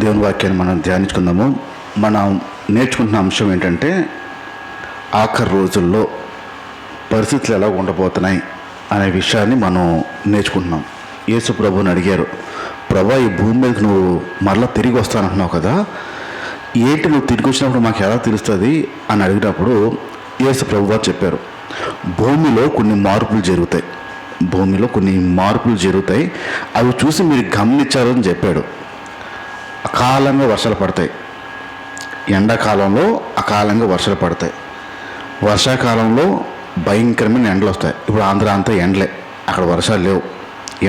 దేవుని వాక్యాన్ని మనం ధ్యానించుకుందాము. మనం నేర్చుకుంటున్న అంశం ఏంటంటే ఆఖరి రోజుల్లో పరిస్థితులు ఎలా ఉండబోతున్నాయి అనే విషయాన్ని మనం నేర్చుకుంటున్నాం. యేసు ప్రభువుని అడిగారు, ప్రభా ఈ భూమి మీదకి నువ్వు మరలా తిరిగి వస్తానంటున్నావు కదా, ఏంటి నువ్వు తిరిగి వచ్చినప్పుడు మాకు ఎలా తెలుస్తుంది అని అడిగినప్పుడు యేసు ప్రభు వారు చెప్పారు, భూమిలో కొన్ని మార్పులు జరుగుతాయి, భూమిలో కొన్ని మార్పులు జరుగుతాయి, అవి చూసి మీరు గమనించాలని చెప్పాడు. అకాలంగా వర్షాలు పడతాయి, ఎండాకాలంలో అకాలంగా వర్షాలు పడతాయి, వర్షాకాలంలో భయంకరమైన ఎండలు వస్తాయి. ఇప్పుడు ఆంధ్ర అంతా ఎండలే, అక్కడ వర్షాలు లేవు.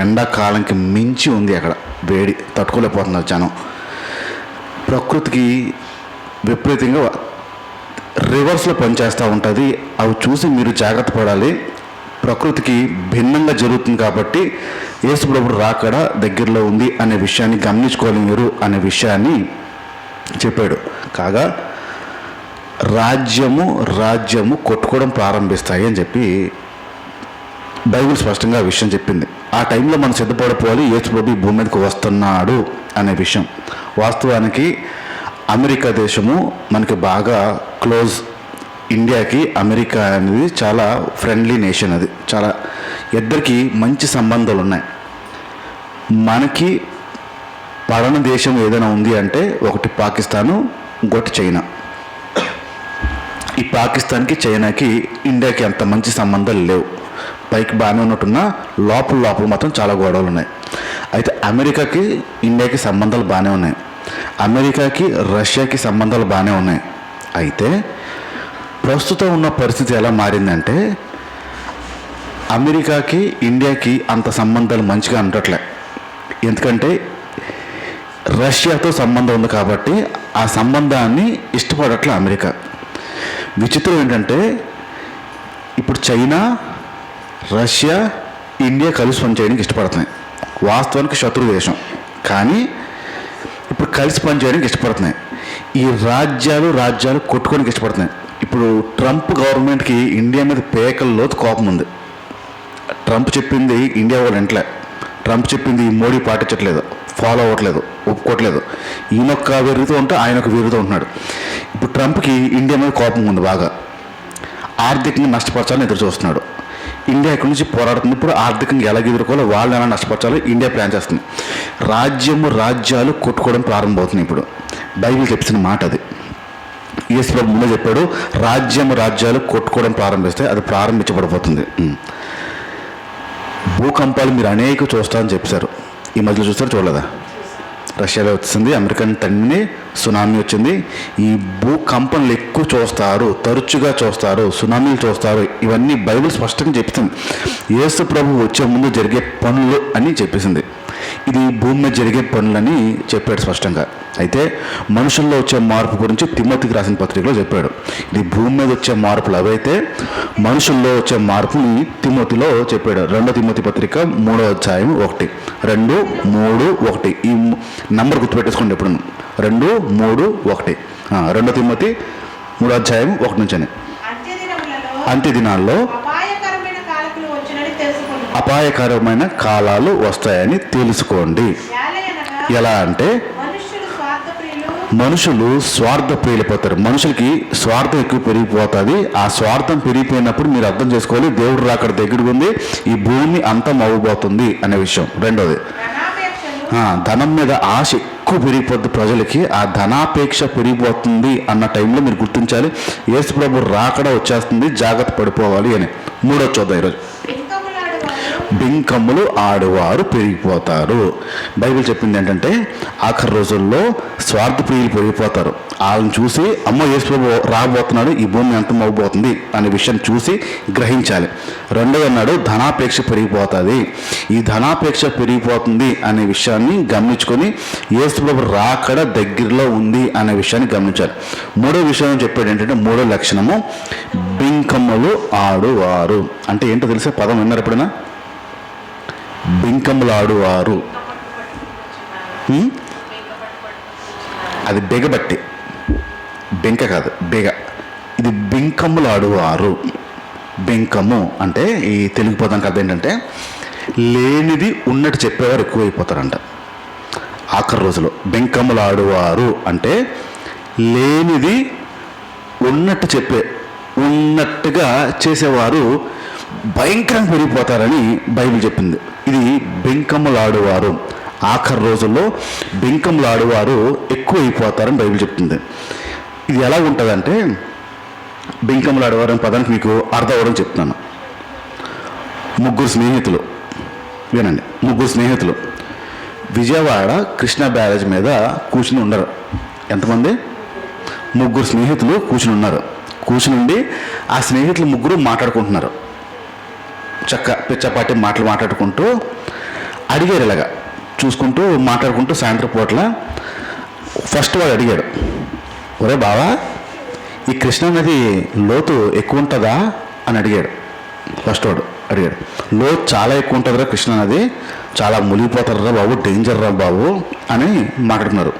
ఎండాకాలంకి మించి ఉంది అక్కడ వేడి, తట్టుకోలేకపోతున్నారు జనం. ప్రకృతికి విపరీతంగా రివర్స్లో పనిచేస్తూ ఉంటుంది. అవి చూసి మీరు జాగ్రత్త పడాలి. ప్రకృతికి భిన్నంగా జరుగుతుంది కాబట్టి యేసు ప్రభువు రాకడ దగ్గరలో ఉంది అనే విషయాన్ని గమనించుకోవాలి మీరు అనే విషయాన్ని చెప్పాడు. కాగా రాజ్యము కొట్టుకోవడం ప్రారంభిస్తాయి అని చెప్పి బైబిల్ స్పష్టంగా ఆ విషయం చెప్పింది. ఆ టైంలో మనం సిద్ధపడిపోవాలి, యేసు ప్రభు భూమి మీదకి వస్తున్నాడు అనే విషయం. వాస్తవానికి అమెరికా దేశము మనకి బాగా క్లోజ్. ఇండియాకి అమెరికా అనేది చాలా ఫ్రెండ్లీ నేషన్. అది చాలా ఇద్దరికి మంచి సంబంధాలు ఉన్నాయి. మనకి పడన దేశం ఏదైనా ఉంది అంటే ఒకటి పాకిస్తాను, ఇంకోటి చైనా. ఈ పాకిస్తాన్కి చైనాకి ఇండియాకి అంత మంచి సంబంధాలు లేవు. పైకి బాగానే ఉన్నట్టున్నా లోపల మాత్రం చాలా గొడవలు ఉన్నాయి. అయితే అమెరికాకి ఇండియాకి సంబంధాలు బాగానే ఉన్నాయి, అమెరికాకి రష్యాకి సంబంధాలు బాగానే ఉన్నాయి. అయితే ప్రస్తుతం ఉన్న పరిస్థితి ఎలా మారిందంటే అమెరికాకి ఇండియాకి అంత సంబంధాలు మంచిగా ఉండట్లే. ఎందుకంటే రష్యాతో సంబంధం ఉంది కాబట్టి ఆ సంబంధాన్ని ఇష్టపడట్లే అమెరికా. విచిత్రం ఏంటంటే ఇప్పుడు చైనా, రష్యా, ఇండియా కలిసి పనిచేయడానికి ఇష్టపడుతున్నాయి. వాస్తవానికి శత్రు దేశం, కానీ ఇప్పుడు కలిసి పనిచేయడానికి ఇష్టపడుతున్నాయి. ఈ రాజ్యాలు కొట్టుకోవడానికి ఇష్టపడుతున్నాయి. ఇప్పుడు ట్రంప్ గవర్నమెంట్కి ఇండియా మీద పేకల్లో కోపం ఉంది. ట్రంప్ చెప్పింది ఇండియా వాళ్ళు వింటలే, ట్రంప్ చెప్పింది మోడీ పాటించట్లేదు, ఫాలో అవ్వట్లేదు, ఒప్పుకోవట్లేదు. ఈయనొక్క వేరుతో ఉంటే ఆయనొక వేరుతో ఉంటున్నాడు. ఇప్పుడు ట్రంప్కి ఇండియా మీద కోపం ఉంది బాగా. ఆర్థికంగా నష్టపరచాలని ఎదురు చూస్తున్నాడు. ఇండియా ఇక్కడి నుంచి పోరాడుతుంది. ఇప్పుడు ఆర్థికంగా ఎలా ఎదుర్కోవాలో వాళ్ళు ఎలా నష్టపరచాలో ఇండియా ప్లాన్ చేస్తుంది. రాజ్యాలు కొట్టుకోవడం ప్రారంభమవుతుంది. ఇప్పుడు బైబిల్ చెప్పిన మాట అది. యేసు ప్రభు ముందే చెప్పాడు, రాజ్యాలు కొట్టుకోవడం ప్రారంభిస్తే అది ప్రారంభించబడిపోతుంది. భూకంపాలు మీరు అనేక చూస్తారని చెప్పారు. ఈ మధ్యలో చూస్తారు, చూడలేదా? రష్యాలో వచ్చింది, అమెరికన్ తన్ని సునామీ వచ్చింది. ఈ భూకంపనలు ఎక్కువ చూస్తారు, తరచుగా చూస్తారు, సునామీలు చూస్తారు. ఇవన్నీ బైబిల్ స్పష్టంగా చెప్తుంది. యేసు ప్రభు వచ్చే ముందు జరిగే పనులు అని చెప్పేసింది. ఇది భూమి మీద జరిగే పనులని చెప్పాడు స్పష్టంగా. అయితే మనుషుల్లో వచ్చే మార్పు గురించి తిమోతికి రాసిన పత్రికలో చెప్పాడు. ఇది భూమి మీద వచ్చే మార్పులు అవైతే మనుషుల్లో వచ్చే మార్పుని తిమోతిలో చెప్పాడు. 2 తిమోతి పత్రిక 3వ అధ్యాయం 1, 2, 3, 1 ఈ నంబర్ గుర్తుపెట్టేసుకోండి ఎప్పుడు. 2, 3, 1 2 తిమోతి 3వ అధ్యాయం 1 నుంచి. అంత్య దినాల్లో అపాయకరమైన కాలాలు వస్తాయని తెలుసుకోండి. ఎలా అంటే మనుషులు స్వార్థ ప్రియులైపోతారు. మనుషులకి స్వార్థం ఎక్కువ పెరిగిపోతుంది. ఆ స్వార్థం పెరిగిపోయినప్పుడు మీరు అర్థం చేసుకోవాలి, దేవుడు రాకడ దగ్గరగా ఉంది, ఈ భూమి అంతం అవ్వబోతుంది అనే విషయం. రెండోది, ధనం మీద ఆశ ఎక్కువ పెరిగిపోతుంది ప్రజలకి. ఆ ధనాపేక్ష పెరిగిపోతుంది అన్న టైంలో మీరు గుర్తించాలి, యేసు ప్రభు రాకడ వచ్చేస్తుంది, జాగ్రత్త పడిపోవాలి అని. మూడోది చూద్దాం ఈరోజు. బింకములు ఆడువారు పెరిగిపోతారు. బైబిల్ చెప్పింది ఏంటంటే ఆఖరి రోజుల్లో స్వార్థ ప్రియులు పెరిగిపోతారు. వాళ్ళని చూసి అమ్మో యేసు ప్రభు రాబోతున్నాడు, ఈ భూమి అంతం అవ్వబోతుంది అనే విషయాన్ని చూసి గ్రహించాలి. రెండోది అన్నాడు ధనాపేక్ష పెరిగిపోతుంది. ఈ ధనాపేక్ష పెరిగిపోతుంది అనే విషయాన్ని గమనించుకొని యేసు ప్రభు రాకడ దగ్గరలో ఉంది అనే విషయాన్ని గమనించాలి. మూడో విషయం చెప్పాడు ఏంటంటే, మూడో లక్షణము బింకములు ఆడువారు. అంటే ఏంటో తెలిసే పదం విన్నారు ఎప్పుడైనా? బింకములాడువారు, అది బెగబట్టి, బెంక కాదు బెగ. ఇది బింకములాడువారు. బెంకము అంటే ఈ తెలుగు పదం కథ ఏంటంటే లేనిది ఉన్నట్టు చెప్పేవారు ఎక్కువైపోతారంట. ఆఖరి రోజులో బెంకములాడువారు అంటే లేనిది ఉన్నట్టుగా చేసేవారు భయంకరంగా పెరిగిపోతారని బైబిల్ చెప్పింది. ఇది బెంకములాడువారు, ఆఖరి రోజుల్లో బెంకములాడువారు ఎక్కువ అయిపోతారని బైబిల్ చెప్తుంది. ఇది ఎలా ఉంటుందంటే, బెంకములాడువారు అనే పదానికి మీకు అర్థం అవ్వడం చెప్తున్నాను. ముగ్గురు స్నేహితులు విజయవాడ కృష్ణా బ్యారేజ్ మీద కూర్చుని ఉన్నారు. ఎంతమంది? ముగ్గురు స్నేహితులు కూర్చుని ఉన్నారు. కూర్చుని ఆ స్నేహితులు ముగ్గురు మాట్లాడుకుంటున్నారు. పిచ్చపాటి మాట్లాడుకుంటూ అడిగారు, ఇలాగా చూసుకుంటూ మాట్లాడుకుంటూ. సాయంత్రం పూట్ల ఫస్ట్ వాడు అడిగాడు, ఒరే బావా, ఈ కృష్ణా నది లోతు ఎక్కువ ఉంటుందా అని అడిగాడు. ఫస్ట్ వాడు అడిగాడు, లోతు చాలా ఎక్కువ ఉంటుందిరా కృష్ణా నది, చాలా మునిగిపోతారా బాబు, డేంజర్ రా బాబు అని మాట్లాడుతున్నారు.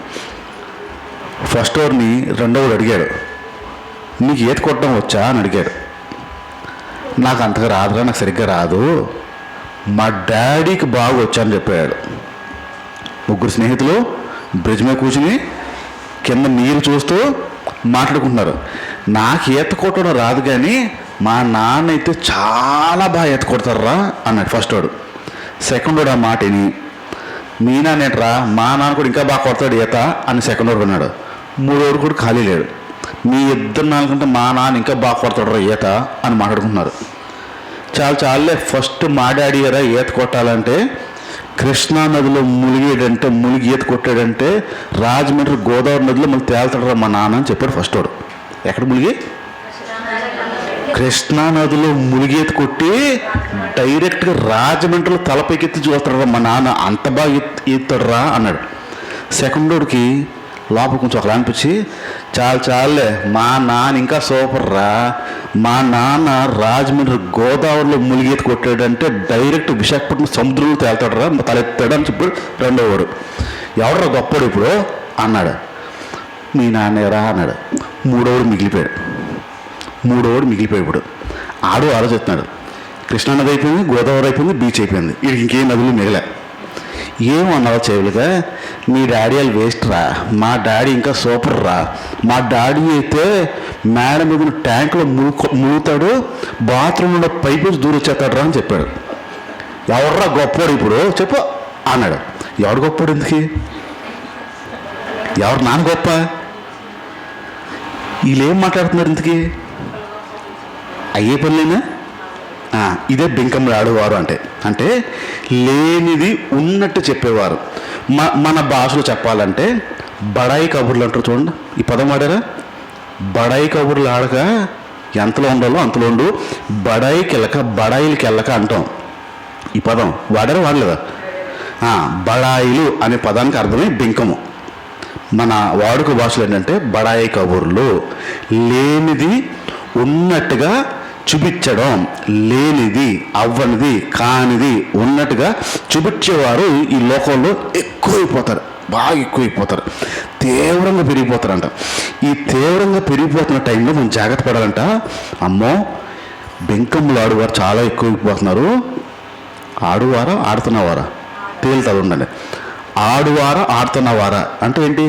ఫస్ట్ వాడిని రెండోవాడు అడిగాడు, నీకు ఈత కొట్టడం వచ్చా అని అడిగాడు. నాకు అంతగా రాదురా, నాకు సరిగ్గా రాదు, మా డాడీకి బాగా వచ్చా అని చెప్పాడు. ముగ్గురు స్నేహితులు బ్రిడ్జ్ మీద కూర్చుని కింద నీరు చూస్తూ మాట్లాడుకుంటున్నారు. నాకు ఈత కొట్టడం రాదు, కానీ మా నాన్న అయితే చాలా బాగా ఈత కొడతారా అన్నాడు ఫస్ట్ వాడు. సెకండ్ వాడు ఆ మాటని, మీ నాన్న ఏంట్రా, మా నాన్న కూడా ఇంకా బాగా కొడతాడు ఈత అని సెకండ్ వాడు అన్నాడు. మూడోడు కూడా ఖాళీ లేడు, మీ ఇద్దరు నాన్నకంటే మా నాన్న ఇంకా బాగా కొడతాడు రా ఈత అని మాట్లాడుకుంటున్నారు. చాలే, ఫస్ట్ మా డాడీ గారా ఈత కొట్టాలంటే కృష్ణా నదిలో మునిగి ఈత కొట్టాడంటే రాజమండ్రి గోదావరి నదిలో మళ్ళీ తేల్తాడు మా నాన్న అని చెప్పాడు ఫస్ట్ వాడు. ఎక్కడ మునిగి? కృష్ణా నదిలో మునిగి ఈత కొట్టి డైరెక్ట్గా రాజమండ్రిలో తలపైకెత్తి చూస్తాడు మా నాన్న, అంత బాగా ఈతాడురా అన్నాడు. సెకండ్ వాడికి లోపల కొంచెం ఒకలా అనిపించి, చాలే, మా నాన్న ఇంకా సూపర్ రా, మా నాన్న రాజమండ్రి గోదావరిలో మునిగీత కొట్టాడంటే డైరెక్ట్ విశాఖపట్నం సముద్రంలో తేల్తాడు రా, తలెత్తాడు అని చెప్పాడు రెండో వాడు. ఎవడరా గొప్పడు ఇప్పుడు అన్నాడు. మీ నాన్నేరా అన్నాడు. మూడోవాడు మిగిలిపోయాడు. ఇప్పుడు ఆడు ఆలోచిస్తున్నాడు, కృష్ణా నది అయిపోయింది, గోదావరి అయిపోయింది, బీచ్ అయిపోయింది, వీడికి ఇంకేం నదులు మిగిలే. ఏమన్నావో చేయలుగా, మీ డాడీ వాళ్ళు వేస్ట్ రా, మా డాడీ ఇంకా సూపర్ రా, మా డాడీ అయితే మేడ మీద ట్యాంకులో మునుగుతాడు, బాత్రూంలో పైపు దూరం వచ్చేస్తాడు రా అని చెప్పాడు. ఎవర్రా గొప్పవాడు ఇప్పుడు చెప్పు అన్నాడు. ఎవడు గొప్పవాడు? ఎందుకు? ఎవరు నాన్న గొప్ప? వీళ్ళేం మాట్లాడుతున్నారు ఇంతకీ? అయ్యే పనులేనా? ఇదే బెంకములాడువారు అంటే లేనిది ఉన్నట్టు చెప్పేవారు. మన భాషలో చెప్పాలంటే బడాయి కబుర్లు అంటారు చూడండి. ఈ పదం వాడారా? బడాయి కబుర్లు ఆడక ఎంతలో ఉండాలో అంతలో ఉండు, బడాయిలకి వెళ్ళక అంటాం. ఈ పదం వాడలేదా? బడాయిలు అనే పదానికి అర్థమే బెంకము. మన వాడుక భాషలో ఏంటంటే బడాయి కబుర్లు, లేనిది ఉన్నట్టుగా చూపించడం, లేనిది అవ్వనిది కానిది ఉన్నట్టుగా చూపించేవారు ఈ లోకంలో బాగా ఎక్కువైపోతారు, తీవ్రంగా పెరిగిపోతారంట. ఈ తీవ్రంగా పెరిగిపోతున్న టైంలో మనం జాగ్రత్త పడాలంట. అమ్మో, బెంకములాడువారు చాలా ఎక్కువైపోతున్నారు. ఆడుతున్నవారా తేలుతుంది ఉండండి. ఆడుతున్నవారా అంటే ఏంటి?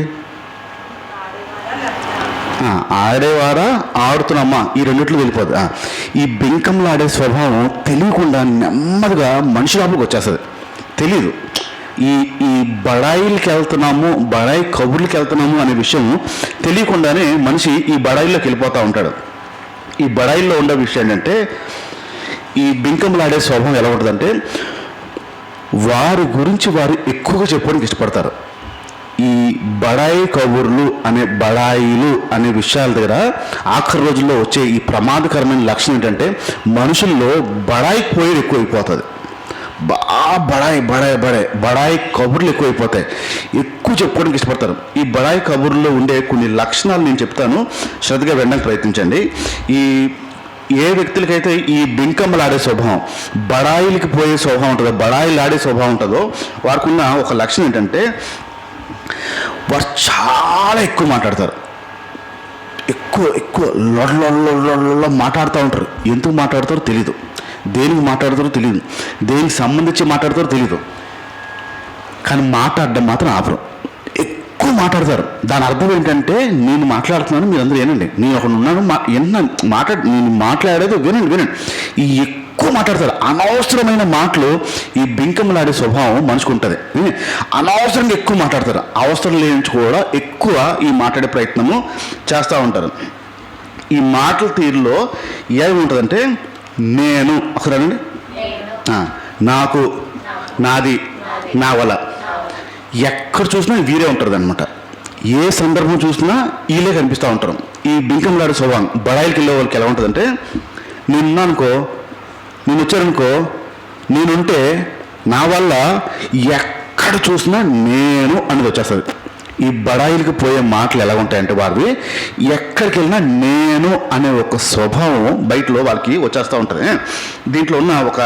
ఆడేవారా ఆడుతున్నామా, ఈ రెండిట్లో వెళ్ళిపోద్ది. ఈ బెంకంలో ఆడే స్వభావం తెలియకుండా నెమ్మదిగా మనిషి లోపలికి వచ్చేస్తుంది. తెలీదు. ఈ బడాయిలకి వెళ్తున్నాము, బడాయి కబుర్లకి వెళ్తున్నాము అనే విషయం తెలియకుండానే మనిషి ఈ బడాయిల్లోకి వెళ్ళిపోతూ ఉంటాడు. ఈ బడాయిల్లో ఉండే విషయం ఏంటంటే, ఈ బెంకంలో ఆడే స్వభావం ఎలా ఉంటుందంటే, వారి గురించి వారు ఎక్కువగా చెప్పడానికి ఇష్టపడతారు. ఈ బడాయి కబుర్లు బడాయిలు అనే బడాయిల దగ్గర ఆఖరి రోజుల్లో వచ్చే ఈ ప్రమాదకరమైన లక్షణం ఏంటంటే, మనుషుల్లో బడాయి పోయేది ఎక్కువైపోతుంది. బడాయి కబుర్లు ఎక్కువైపోతాయి, ఎక్కువ చెప్పుకోవడానికి ఇష్టపడతారు. ఈ బడాయి కబుర్లో ఉండే కొన్ని లక్షణాలు నేను చెప్తాను, శ్రద్ధగా వినడానికి ప్రయత్నించండి. ఏ వ్యక్తులకైతే ఈ బెంకమ్మలు ఆడే స్వభావం, బడాయిలకి పోయే స్వభావం ఉంటుందో, బడాయిలు ఆడే స్వభావం ఉంటుందో, వారికి ఉన్న ఒక లక్షణం ఏంటంటే, వారు చాలా ఎక్కువ మాట్లాడతారు. ఎక్కువ లొడలో మాట్లాడుతూ ఉంటారు. ఎందుకు మాట్లాడతారో తెలీదు, దేనికి మాట్లాడతారో తెలియదు, దేనికి సంబంధించి మాట్లాడతారో తెలీదు, కానీ మాట్లాడడం మాత్రం ఆపరు. మాట్లాడతారు. దాని అర్థం ఏంటంటే నేను మాట్లాడుతున్నాను, మీరు అందరూ వినండి, నేను ఒకడు ఉన్నాను, నేను మాట్లాడేది వినండి. ఈ ఎక్కువ మాట్లాడతారు. అనవసరమైన మాటలు, ఈ బింకములాడే స్వభావం మనిషికి ఉంటుంది. అనవసరంగా ఎక్కువ మాట్లాడతారు. అవసరం లేని కూడా ఎక్కువ ఈ మాట్లాడే ప్రయత్నము చేస్తూ ఉంటారు. ఈ మాటల తీరులో ఏముంటుందంటే నేను ఒకసారండి, నాకు, నాది, నా వల్ల, ఎక్కడ చూసినా వీరే ఉంటుంది అనమాట. ఏ సందర్భం చూసినా వీళ్ళే కనిపిస్తూ ఉంటారు. ఈ బింకంలాడే స్వభావం బడాయిలకి వెళ్ళే వాళ్ళకి ఎలా ఉంటుందంటే, నేనున్నానుకో, నేను వచ్చాననుకో, నేనుంటే నా వల్ల ఎక్కడ చూసినా నేను అనేది వచ్చేస్తుంది. ఈ బడాయిలకి పోయే మాటలు ఎలా ఉంటాయంటే వారివి ఎక్కడికి వెళ్ళినా నేను అనే ఒక స్వభావం బయటలో వాళ్ళకి వచ్చేస్తూ ఉంటుంది. దీంట్లో ఉన్న ఒక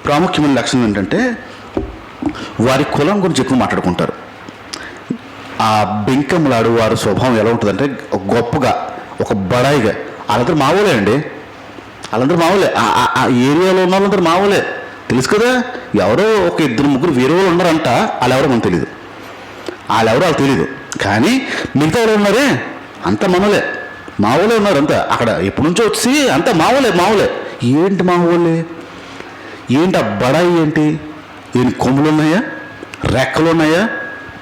ప్రాముఖ్యమైన లక్షణం ఏంటంటే వారి కులం గురించి ఎక్కువ మాట్లాడుకుంటారు. ఆ బెంకంలాడు వారి స్వభావం ఎలా ఉంటుందంటే గొప్పగా, ఒక బడాయిగా, వాళ్ళందరూ మావోలే అండి, వాళ్ళందరూ మావోలే. ఆ ఏరియాలో ఉన్న వాళ్ళందరూ మావోలే, తెలుసు కదా. ఎవరో ఒక 2-3 వేరే వాళ్ళు ఉన్నారంట, వాళ్ళెవరో మనకు తెలియదు, వాళ్ళు తెలియదు. కానీ మిగతా వాళ్ళు ఉన్నారే అంత మనలే, మావోలే ఉన్నారు అంతా. అక్కడ ఎప్పటి నుంచో వచ్చి అంతా మావోలే. ఏంటి మావోలే ఏంటి? ఆ బడాయి ఏంటి? ఈయన కొమ్ములు ఉన్నాయా, రెక్కలు ఉన్నాయా,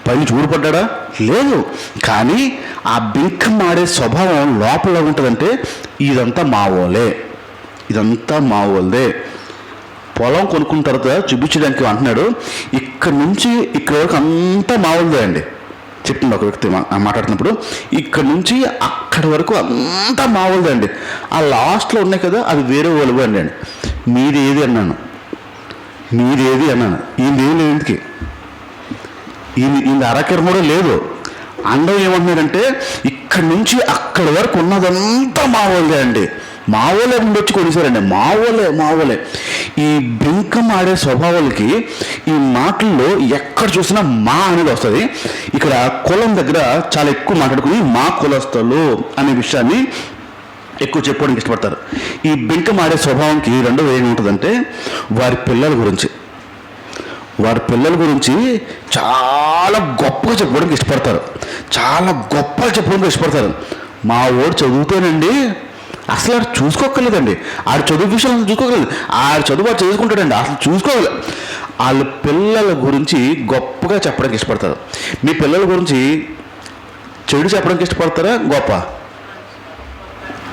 పైన చూడపడ్డా? లేదు. కానీ ఆ బింకం ఆడే స్వభావం లోపల ఉంటుందంటే ఇదంతా మావోలదే. పొలం కొనుక్కున్న తర్వాత చూపించడానికి అంటున్నాడు, ఇక్కడి నుంచి ఇక్కడి వరకు అంతా మావోలదే అండి చెప్పింది ఒక వ్యక్తి మాట్లాడుతున్నప్పుడు. ఇక్కడి నుంచి అక్కడి వరకు అంతా మావోలదే అండి. ఆ లాస్ట్లో ఉన్నాయి కదా అవి వేరే వాళ్ళు అండి. మీది ఏది అన్నాను. ఈయన ఏం లేదు, ఇంటికి ఈయన అరకెర కూడా లేదు. అందరూ ఏమంటున్నారంటే ఇక్కడి నుంచి అక్కడి వరకు ఉన్నదంతా మావోలదే అండి. మావోలే ఉండొచ్చి కొనిసారండి. మావోలే. ఈ బింకం ఆడే స్వభావాలకి ఈ మాటల్లో ఎక్కడ చూసినా మా అనేది వస్తుంది. ఇక్కడ కులం దగ్గర చాలా ఎక్కువ మాట్లాడుకుని మా కులస్తులు అనే విషయాన్ని ఎక్కువ చెప్పుకోవడానికి ఇష్టపడతారు. ఈ బింకం ఆడే స్వభావంకి రెండోది ఏముంటుందంటే వారి పిల్లల గురించి చాలా గొప్పగా చెప్పుకోవడానికి ఇష్టపడతారు. మా ఓడు చదువుతానండి, అసలు ఆడు చూసుకోక్కర్లేదండి, ఆడు చదువు విషయంలో చూసుకోగలదు, ఆడు చదువు వాడు చదువుకుంటాడండి, అసలు చూసుకోవాలి. వాళ్ళ పిల్లల గురించి గొప్పగా చెప్పడానికి ఇష్టపడతారు. మీ పిల్లల గురించి చెడు చెప్పడానికి ఇష్టపడతారా, గొప్ప?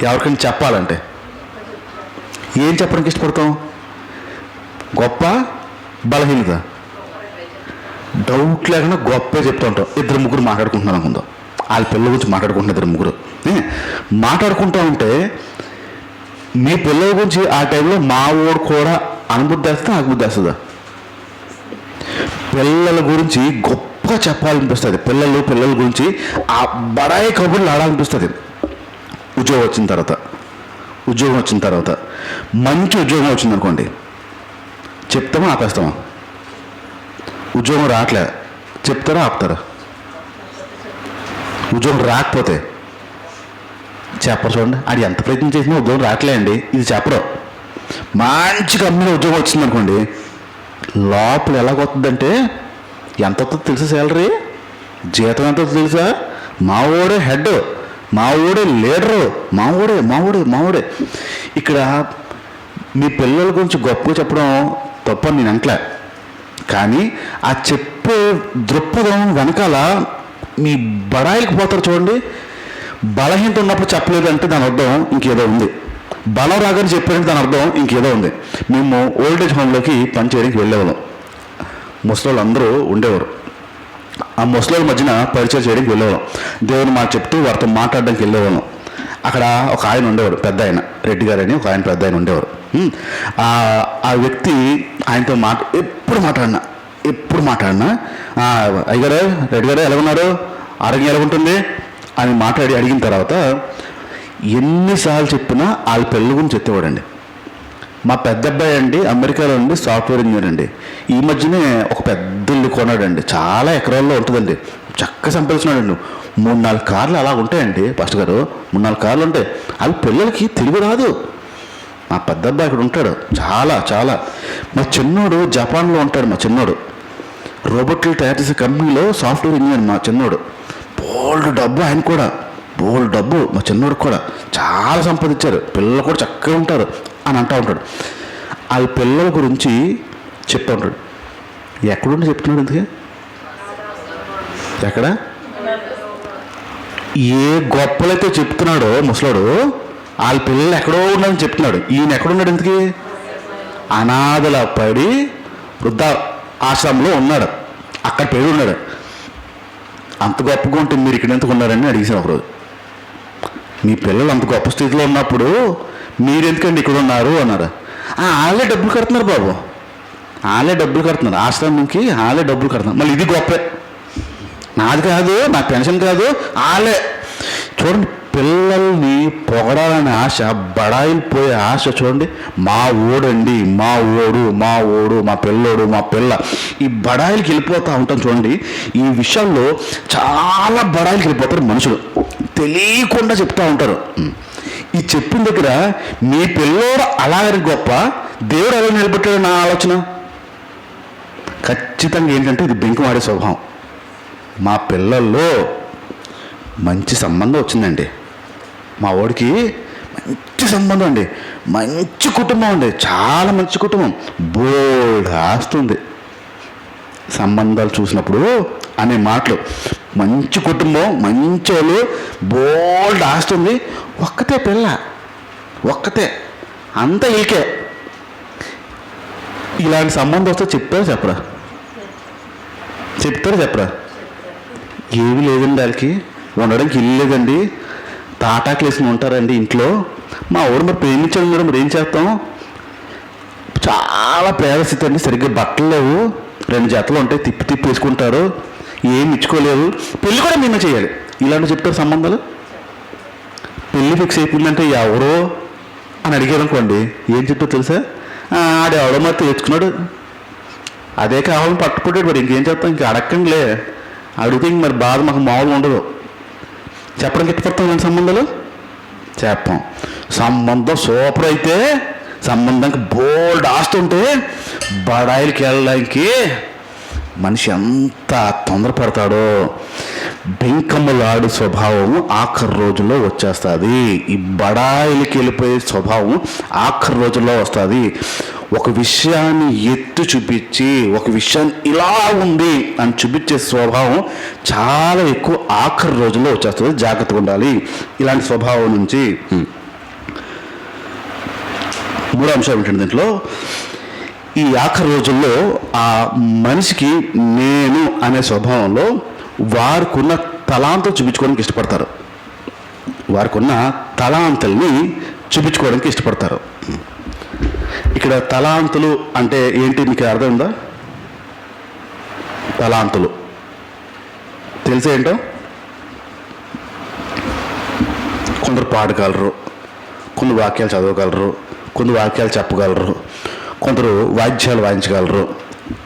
ఎవరికైనా చెప్పాలంటే ఏం చెప్పడానికి ఇష్టపడతాం? గొప్ప, బలహీనత, డౌట్ లేకుండా గొప్పే చెప్తూ ఉంటాం. 2-3 మాట్లాడుకుంటున్నారు అనుకుందాం, వాళ్ళ పిల్లల గురించి మాట్లాడుకుంటున్నారు. 2-3 మాట్లాడుకుంటూ ఉంటే మీ పిల్లల గురించి ఆ టైంలో మా ఊడు కూడా అనుబుద్ధి వేస్తే ఆగుబుద్ధి వేస్తుందా? పిల్లల గురించి గొప్పగా చెప్పాలనిపిస్తుంది. పిల్లల గురించి ఆ బడాయి కబుర్లు ఆడాలనిపిస్తుంది. ఉద్యోగం వచ్చిన తర్వాత మంచి ఉద్యోగం వచ్చిందనుకోండి, చెప్తామా ఆపేస్తామా? ఉద్యోగం రావట్లే, చెప్తారా ఆపుతారా? ఉద్యోగం రాకపోతే చెప్పరు. చూడండి, అది ఎంత ప్రయత్నం చేసినా ఉద్యోగం రావట్లే అండి, ఇది చెప్పరు. మంచి కంపెనీలో ఉద్యోగం వచ్చిందనుకోండి, లోపల ఎలాగొస్తుందంటే ఎంత వస్తుందో తెలుసా? శాలరీ, జీతం ఎంత వస్తుందో తెలుసా? మా ఊడే హెడ్, మా ఊడే లీడరు, మావోడే. ఇక్కడ మీ పిల్లల గురించి గొప్పగా చెప్పడం తప్పని నేను అంటలే, కానీ ఆ చెప్పే దృక్పథం వెనకాల మీ బడాయిలకు పోతారు. చూడండి, బలహీనత ఉన్నప్పుడు చెప్పలేదంటే దాని అర్థం ఇంకేదో ఉంది, బలం రాగానే చెప్పారంటే దాని అర్థం ఇంకేదో ఉంది. మేము ఓల్డేజ్ హోమ్లోకి పనిచేయడానికి వెళ్ళేవాళ్ళం. ముసలోళ్ళు అందరూ ఉండేవారు. ఆ ముసలోళ్ళ మధ్యన పరిచయం చేయడానికి వెళ్ళేవాళ్ళం. దేవుని మాట చెప్తూ వారితో మాట్లాడడానికి వెళ్ళేవాళ్ళం. అక్కడ ఒక ఆయన ఉండేవాడు, పెద్ద ఆయన, రెడ్డి గారు అని ఒక ఆయన పెద్ద ఆయన ఉండేవారు. ఆ వ్యక్తి ఆయనతో ఎప్పుడు మాట్లాడినా అయ్యగారు, రెడ్డి గారు ఎలా ఉన్నారు, ఆరోగ్యం ఎలా ఉంటుంది అని మాట్లాడి అడిగిన తర్వాత ఎన్నిసార్లు చెప్పినా వాళ్ళ పిల్లల గురించి ఎత్తేవాడండి. మా పెద్ద అబ్బాయి అండి అమెరికాలో ఉండి సాఫ్ట్వేర్ ఇంజనీర్ అండి, ఈ మధ్యనే ఒక పెద్ద ఇల్లు కొన్నాడండి, చాలా ఎకరాల్లో ఉంటుందండి, చక్కగా సంపాదిస్తున్నాడండి, 3-4 కార్లు అలా ఉంటాయండి ఫస్ట్ గారు, 3-4 కార్లు ఉంటాయి. వాళ్ళ పిల్లలకి తెలుగు రాదు. మా పెద్ద అబ్బాయి ఇక్కడ ఉంటాడు, చాలా. మా చిన్నోడు జపాన్లో ఉంటాడు. మా చిన్నోడు రోబోట్లు తయారు చేసే కంపెనీలో సాఫ్ట్వేర్ ఇంజనీర్ మా చిన్నోడు. బోల్డ్ డబ్బు ఆయన కూడా, బోల్డ్ డబ్బు మా చిన్నోడికి కూడా, చాలా సంపాదించారు, పిల్లలు కూడా చక్కగా ఉంటారు అని అంటూ ఉంటాడు. వాళ్ళ పిల్లల గురించి చెప్తూ ఉంటాడు. ఎక్కడుండి చెప్తున్నాడు ఇంతకీ? ఎక్కడ ఏ గొప్పలైతే చెప్తున్నాడో ముసలాడు, వాళ్ళ పిల్లలు ఎక్కడో ఉన్నాడని చెప్తున్నాడు. ఈయన ఎక్కడున్నాడు ఇంతకీ? అనాథల పడి వృద్ధ ఆశ్రమంలో ఉన్నాడు, అక్కడ పేరు ఉన్నాడు. అంత గొప్పగా ఉంటే మీరు ఇక్కడ ఎందుకు ఉన్నారని అడిగేసాను ఒకరోజు. మీ పిల్లలు అంత గొప్ప స్థితిలో ఉన్నప్పుడు మీరెందుకండి ఇక్కడ ఉన్నారు అన్నారు. వాళ్ళే డబ్బులు కడుతున్నారు బాబు, వాళ్ళే డబ్బులు కడుతున్నారు, ఆశ్రమంకి వాళ్ళే డబ్బులు కడుతున్నారు. మళ్ళీ ఇది గొప్పే, నాది కాదు, నా పెన్షన్ కాదు, వాళ్ళే. చూడండి, పిల్లల్ని పొగడాలనే ఆశ, బడాయిలు పోయే ఆశ. చూడండి, మా ఓడండి, మా ఓడు, మా ఓడు, మా పిల్లోడు, మా పిల్ల, ఈ బడాయిలకి వెళ్ళిపోతూ ఉంటాం. చూడండి, ఈ విషయాల్లో చాలా బడాయిలకి వెళ్ళిపోతారు మనుషులు, తెలియకుండా చెప్తూ ఉంటారు. ఈ చెప్పిన దగ్గర మీ పిల్లోడు అలాగని గొప్ప, దేవుడు ఎలా నిలబెట్టాడు నా ఆలోచన. ఖచ్చితంగా ఏంటంటే ఇది బెంకుమాడే స్వభావం. మా పిల్లల్లో మంచి సంబంధం వచ్చిందండి, మా వాడికి మంచి సంబంధం అండి, మంచి కుటుంబం అండి, చాలా మంచి కుటుంబం, బోల్డ్ ఆస్తుంది. సంబంధాలు చూసినప్పుడు అనే మాటలు, మంచి కుటుంబం, మంచి వాళ్ళు, బోల్డ్ ఆస్తుంది, ఒక్కతే పిల్ల, ఒక్కతే, అంత ఈకే. ఇలాంటి సంబంధం వస్తే చెప్తారా చెప్పరా? చెప్తారా చెప్పరా? ఏమీ లేదండి, వాళ్ళకి ఉండడానికి ఇల్లు లేదండి, తాటాకులు వేసుకుని ఉంటారండి ఇంట్లో. మా ఊరు మరి ప్రేమించాడు మేడం, మరి ఏం చేస్తాం, చాలా పేద స్థితి అండి, సరిగ్గా బట్టలు లేవు, 2 జతలు ఉంటాయి, తిప్పి తిప్పి వేసుకుంటారు, ఏమి ఇచ్చుకోలేవు, పెళ్ళి కూడా మేమే చేయాలి. ఇలాంటి చెప్తారు సంబంధాలు. పెళ్ళి ఫిక్స్ అయిపోయిందంటే ఎవరో అని అడిగారు అనుకోండి, ఏం చెప్తారు తెలుసా? ఆడు ఎవడో మరి తెచ్చుకున్నాడు, అదే కావాలని పట్టుకుంటాడు, మరి ఇంకేం చెప్తాం, ఇంకా అడగండిలే, అడిగితే ఇంక మరి బాధ మాకు మామూలుగా ఉండదు. చెప్పడానికి ఇష్టపడతాం ఇలాంటి సంబంధాలు, చెప్పాం. సంబంధం సూపర్ అయితే, సంబంధానికి బోల్డ్ ఆస్తుంటే, బడాయిలకి వెళ్ళడానికి మనిషి ఎంత తొందరపడతాడో. బెంకమ్మలాడు స్వభావం ఆఖరి రోజుల్లో వచ్చేస్తుంది. ఈ బడాయిలకి వెళ్ళిపోయే స్వభావం ఆఖరి రోజుల్లో వస్తుంది. ఒక విషయాన్ని ఎత్తి చూపించి, ఒక విషయాన్ని ఇలా ఉంది అని చూపించే స్వభావం చాలా ఎక్కువ ఆఖరి రోజుల్లో వచ్చేస్తుంది. జాగ్రత్తగా ఉండాలి ఇలాంటి స్వభావం నుంచి. 3వ అంశం ఏంటంటే, దీంట్లో ఈ ఆఖరి రోజుల్లో ఆ మనిషికి నేను అనే స్వభావంలో వారికున్న తలాంతులు చూపించుకోవడానికి ఇష్టపడతారు, వారికున్న తలాంతుల్ని చూపించుకోవడానికి ఇష్టపడతారు. ఇక్కడ తలాంతులు అంటే ఏంటి మీకు అర్థం ఉందా? తలాంతులు తెలిసేంటో, కొందరు పాడగలరు, కొన్ని వాక్యాలు చదవగలరు, కొన్ని వాక్యాలు చెప్పగలరు, కొందరు వాద్యాలు వాయించగలరు,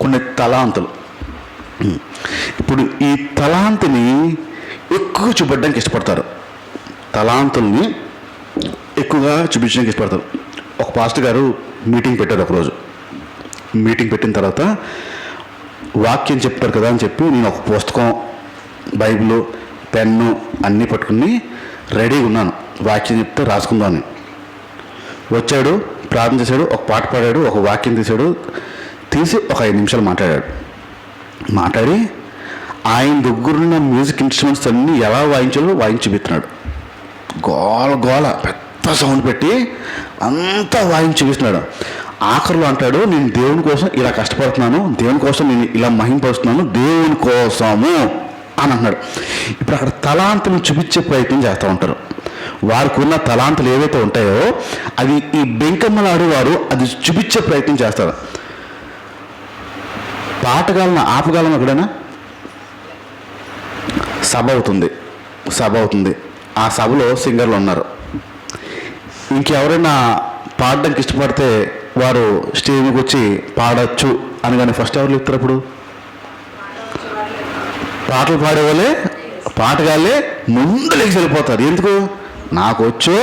కొన్ని తలాంతులు. ఇప్పుడు ఈ తలాంతుని ఎక్కువ చూపడానికి ఇష్టపడతారు, తలాంతుల్ని ఎక్కువగా చూపించడానికి ఇష్టపడతారు. ఒక పాస్టర్ గారు మీటింగ్ పెట్టారు ఒకరోజు. మీటింగ్ పెట్టిన తర్వాత వాక్యం చెప్తారు కదా అని చెప్పి నేను ఒక పుస్తకం, బైబిల్, పెన్ను అన్నీ పట్టుకుని రెడీగా ఉన్నాను, వాక్యం చెప్తే రాసుకుందామని. వచ్చాడు, ప్రార్థన చేశాడు, ఒక పాట పాడాడు, ఒక వాక్యం తీసి ఒక 5 నిమిషాలు మాట్లాడి ఆయన దగ్గరున్న మ్యూజిక్ ఇన్స్ట్రుమెంట్స్ అన్నీ ఎలా వాయించాలో వాయించి చూపిస్తున్నాడు. గోల పెద్ద సౌండ్ పెట్టి అంతా వాయించి చూపిస్తున్నాడు. ఆఖరిలో అంటాడు, నేను దేవుని కోసం ఇలా కష్టపడుతున్నాను, దేవుని కోసం నేను ఇలా మహింపరుస్తున్నాను, దేవుని కోసము అని అంటున్నాడు. ఇప్పుడు అక్కడ తలాంతులను చూపించే ప్రయత్నం చేస్తూ ఉంటారు. వారికి ఉన్న తలాంతులు ఏవైతే ఉంటాయో అవి ఈ బెంకమ్మలాడు వారు అది చూపించే ప్రయత్నం చేస్తారు. పాటగాలను ఆపగలం ఎక్కడైనా? సభ అవుతుంది, ఆ సభలో సింగర్లు ఉన్నారు. ఇంకెవరైనా పాడడానికి ఇష్టపడితే వారు స్టేజ్ మీదకి వచ్చి పాడచ్చు అనగానే ఫస్ట్ ఎవరు చెప్తారు? అప్పుడు పాటలు పాడేవాళ్ళే, పాటగాళ్ళే ముందు లేచి వెళ్ళిపోతారు. ఎందుకు? నాకు వచ్చో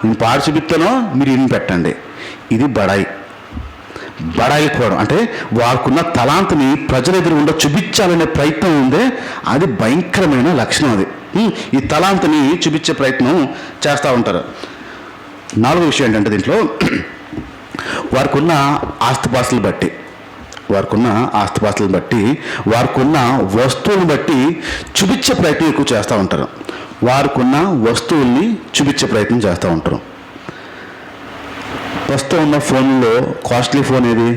నేను పాడి చూపిస్తానో మీరు ఇన్ని పెట్టండి. ఇది బడాయి. బడాయికి పోవడం అంటే వారికున్న తలాంతుని ప్రజల ఎదురుగుండా చూపించాలనే ప్రయత్నం ఉందే, అది భయంకరమైన లక్షణం. అది ఈ తలాంతుని చూపించే ప్రయత్నం చేస్తూ ఉంటారు. నాలుగో విషయం ఏంటంటే దీంట్లో వారికున్న ఆస్తిపాస్తులు బట్టి, వారికున్న వస్తువులను బట్టి చూపించే ప్రయత్నం ఎక్కువ చేస్తూ ఉంటారు. వారికున్న వస్తువుల్ని చూపించే ప్రయత్నం చేస్తూ ఉంటారు. ప్రస్తుతం ఉన్న ఫోన్లో కాస్ట్లీ ఫోన్ ఏది?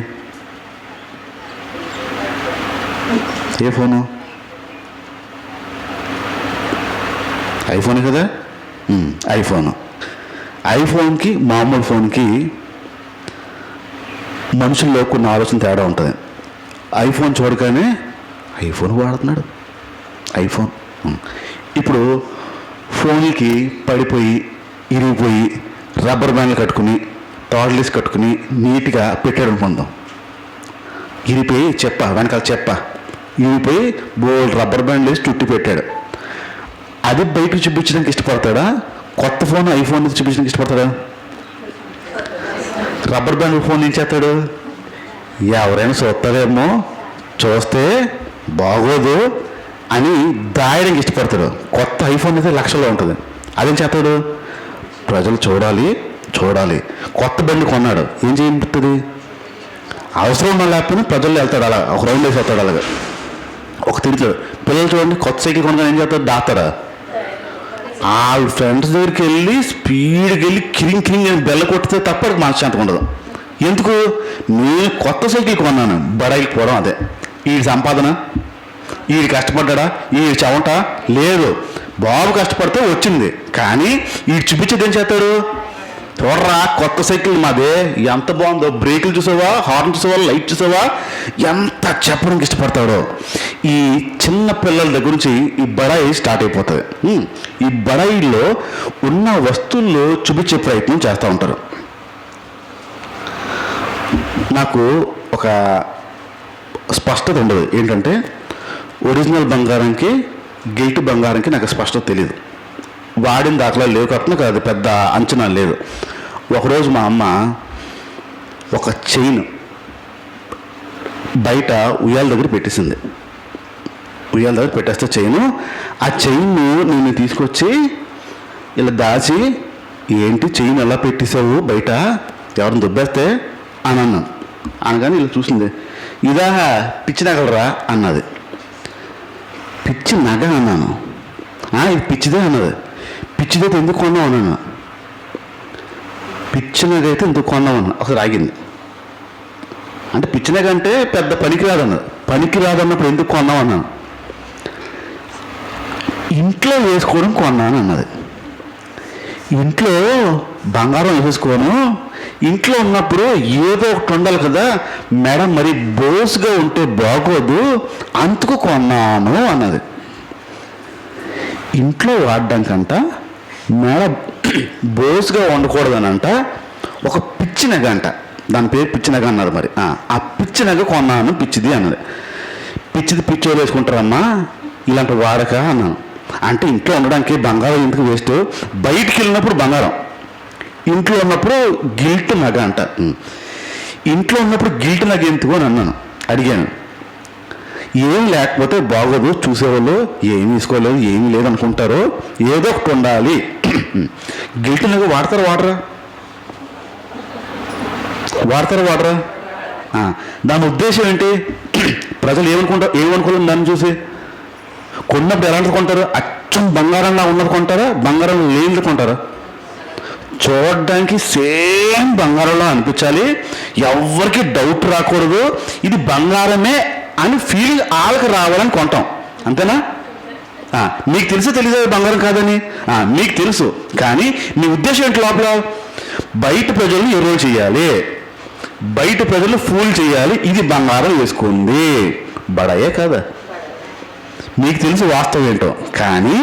ఏ ఫోను? ఐఫోన్ కదా. ఐఫోన్కి మామూలు ఫోన్కి మనుషుల్లో కొన్ని ఆలోచన తేడా ఉంటుంది. ఐఫోన్ చూడగానే ఐఫోన్ వాడుతున్నాడు ఐఫోన్. ఇప్పుడు ఫోన్కి పడిపోయి ఇరిగిపోయి రబ్బర్ బ్యాండ్లు కట్టుకుని తాడ్లీస్ కట్టుకుని నీట్గా పెట్టాడు అనుకుందాం. ఇరిగిపోయి వెనకాల ఇరిగిపోయి బోల్డ్ రబ్బర్ బ్యాండ్ వేసి చుట్టి పెట్టాడు. అది బయటకు చూపించడానికి ఇష్టపడతాడా? కొత్త ఫోన్ ఐఫోన్ చూపించడానికి ఇష్టపడతాడా? రబ్బర్ బ్యాండ్ ఫోన్ ఏం చేస్తాడు? ఎవరైనా చూస్తారేమో, చూస్తే బాగోదు అని దాయడానికి ఇష్టపడతాడు. కొత్త ఐఫోన్ అయితే లక్షల్లో ఉంటుంది. అదేం చేస్తాడు? ప్రజలు చూడాలి. కొత్త బండి కొన్నాడు, ఏం చేయబడుతుంది? అవసరం ఉన్న లేకపోతే ప్రజల్లో వెళ్తాడు, అలా ఒక రౌండ్ వేసి వస్తాడు. అలాగా ఒక తిరుగుతాడు. పిల్లలు చూడండి, కొత్త సైకిల్ కొనగానే ఏం చేస్తాడు? దాస్తాడా? వాళ్ళ ఫ్రెండ్స్ దగ్గరికి వెళ్ళి స్పీడ్కి వెళ్ళి కిరింగ్ అని బెల్ల కొట్టితే తప్ప మనశ్శాంతం ఉండదు. ఎందుకు? నేను కొత్త సైకిల్ కొన్నాను, బడాయికి పోవడం. అదే ఈ సంపాదన. ఈ కష్టపడ్డా? ఈ చెమట లేదు. బాబు కష్టపడితే వచ్చింది. కానీ ఈ చూపించేది ఏం చేస్తాడు? చూడరా కొత్త సైకిల్ మాదే, ఎంత బాగుందో, బ్రేకులు చూసావా, హార్న్ చూసావా, లైట్ చూసావా, ఎంత చెప్పడానికి ఇష్టపడతాడో. ఈ చిన్న పిల్లల దగ్గర నుంచి ఈ బడాయి స్టార్ట్ అయిపోతుంది. ఈ బడాయిలో ఉన్న వస్తువుల్లో చూపించే ప్రయత్నం చేస్తూ ఉంటారు. నాకు ఒక స్పష్టత ఉండదు. ఏంటంటే ఒరిజినల్ బంగారంకి గిల్ట్ బంగారంకి నాకు స్పష్టత తెలియదు. వాడిన దాఖలాలు లేవు కాబట్టి నాకు అది పెద్ద అంచనా లేదు. ఒకరోజు మా అమ్మ ఒక చైన్ బయట ఉయ్యాల దగ్గర పెట్టేసింది. ఉయ్యాల దగ్గర పెట్టేస్తే చైను, ఆ చైన్ను నేను తీసుకొచ్చి ఇలా దాచి, ఏంటి చైన్ ఎలా పెట్టేసావు బయట, ఎవరిని దుబ్బేస్తే అని అన్నాను. అనగానే ఇలా చూసింది. ఇదా పిచ్చి నగలరా అన్నది. పిచ్చి నగ అన్నాను. ఇది పిచ్చిదే అన్నది. పిచ్చిదైతే ఎందుకు కొన్నావు అన్నాను. పిచ్చి నగ అయితే ఎందుకు కొన్నావు అన్నా. ఒకసారి ఆగింది. అంటే పిచ్చి నగ అంటే పెద్ద పనికిరాదన్నది. పనికిరాదన్నప్పుడు ఎందుకు కొన్నావు అన్నాను. ఇంట్లో వేసుకోవడం కొన్నాను అన్నది. ఇంట్లో బంగారం వేసుకోను, ఇంట్లో ఉన్నప్పుడు ఏదో ఒకటి ఉండాలి కదా, మేడం మరి బోస్గా ఉంటే బాగోదు, అందుకు కొన్నాను అన్నది. ఇంట్లో వాడడానికంట మేడం బోస్గా ఉండకూడదనంట ఒక పిచ్చి నగ అంట, దాని పేరు పిచ్చి నగ అన్నారు. మరి ఆ పిచ్చి నగ కొన్నాను, పిచ్చిది అన్నది. పిచ్చి వేసుకుంటారమ్మా ఇలాంటి వాడక అన్నాను. అంటే ఇంట్లో ఉండడానికి బంగారం ఎందుకు వేస్ట్, బయటికి వెళ్ళినప్పుడు బంగారం, ఇంట్లో ఉన్నప్పుడు గిల్ట్ నగ అంట. ఇంట్లో ఉన్నప్పుడు గిల్ట్ నగ ఎందుకు అని అన్నాను, అడిగాను. ఏం లేకపోతే బాగోదు, చూసేవాళ్ళు ఏమి తీసుకోలేదు, ఏమీ లేదనుకుంటారు, ఏదో ఒకటి ఉండాలి. గిల్ట్ నగ వాడరా దాని ఉద్దేశం ఏంటి? ప్రజలు ఏమనుకోలేదు దాన్ని చూసి. కొన్నప్పుడు ఎలాంటిది కొంటారు? అచ్చం బంగారంగా ఉన్నది కొంటారా, బంగారం లేనిది కొంటారా? చూడడానికి సేమ్ బంగారంలో అనిపించాలి, ఎవరికి డౌట్ రాకూడదు, ఇది బంగారమే అని ఫీలింగ్ వాళ్ళకి రావాలని కొంటాం. అంతేనా? మీకు తెలిసి తెలియదు బంగారం కాదని, మీకు తెలుసు. కానీ మీ ఉద్దేశం ఏంటి? లోపల బయట ప్రజలను ఎరువు చేయాలి, బయట ప్రజలు ఫూల్ చేయాలి, ఇది బంగారం వేసుకుంది. బడాయే కదా, మీకు తెలుసు వాస్తవం ఏంటో. కానీ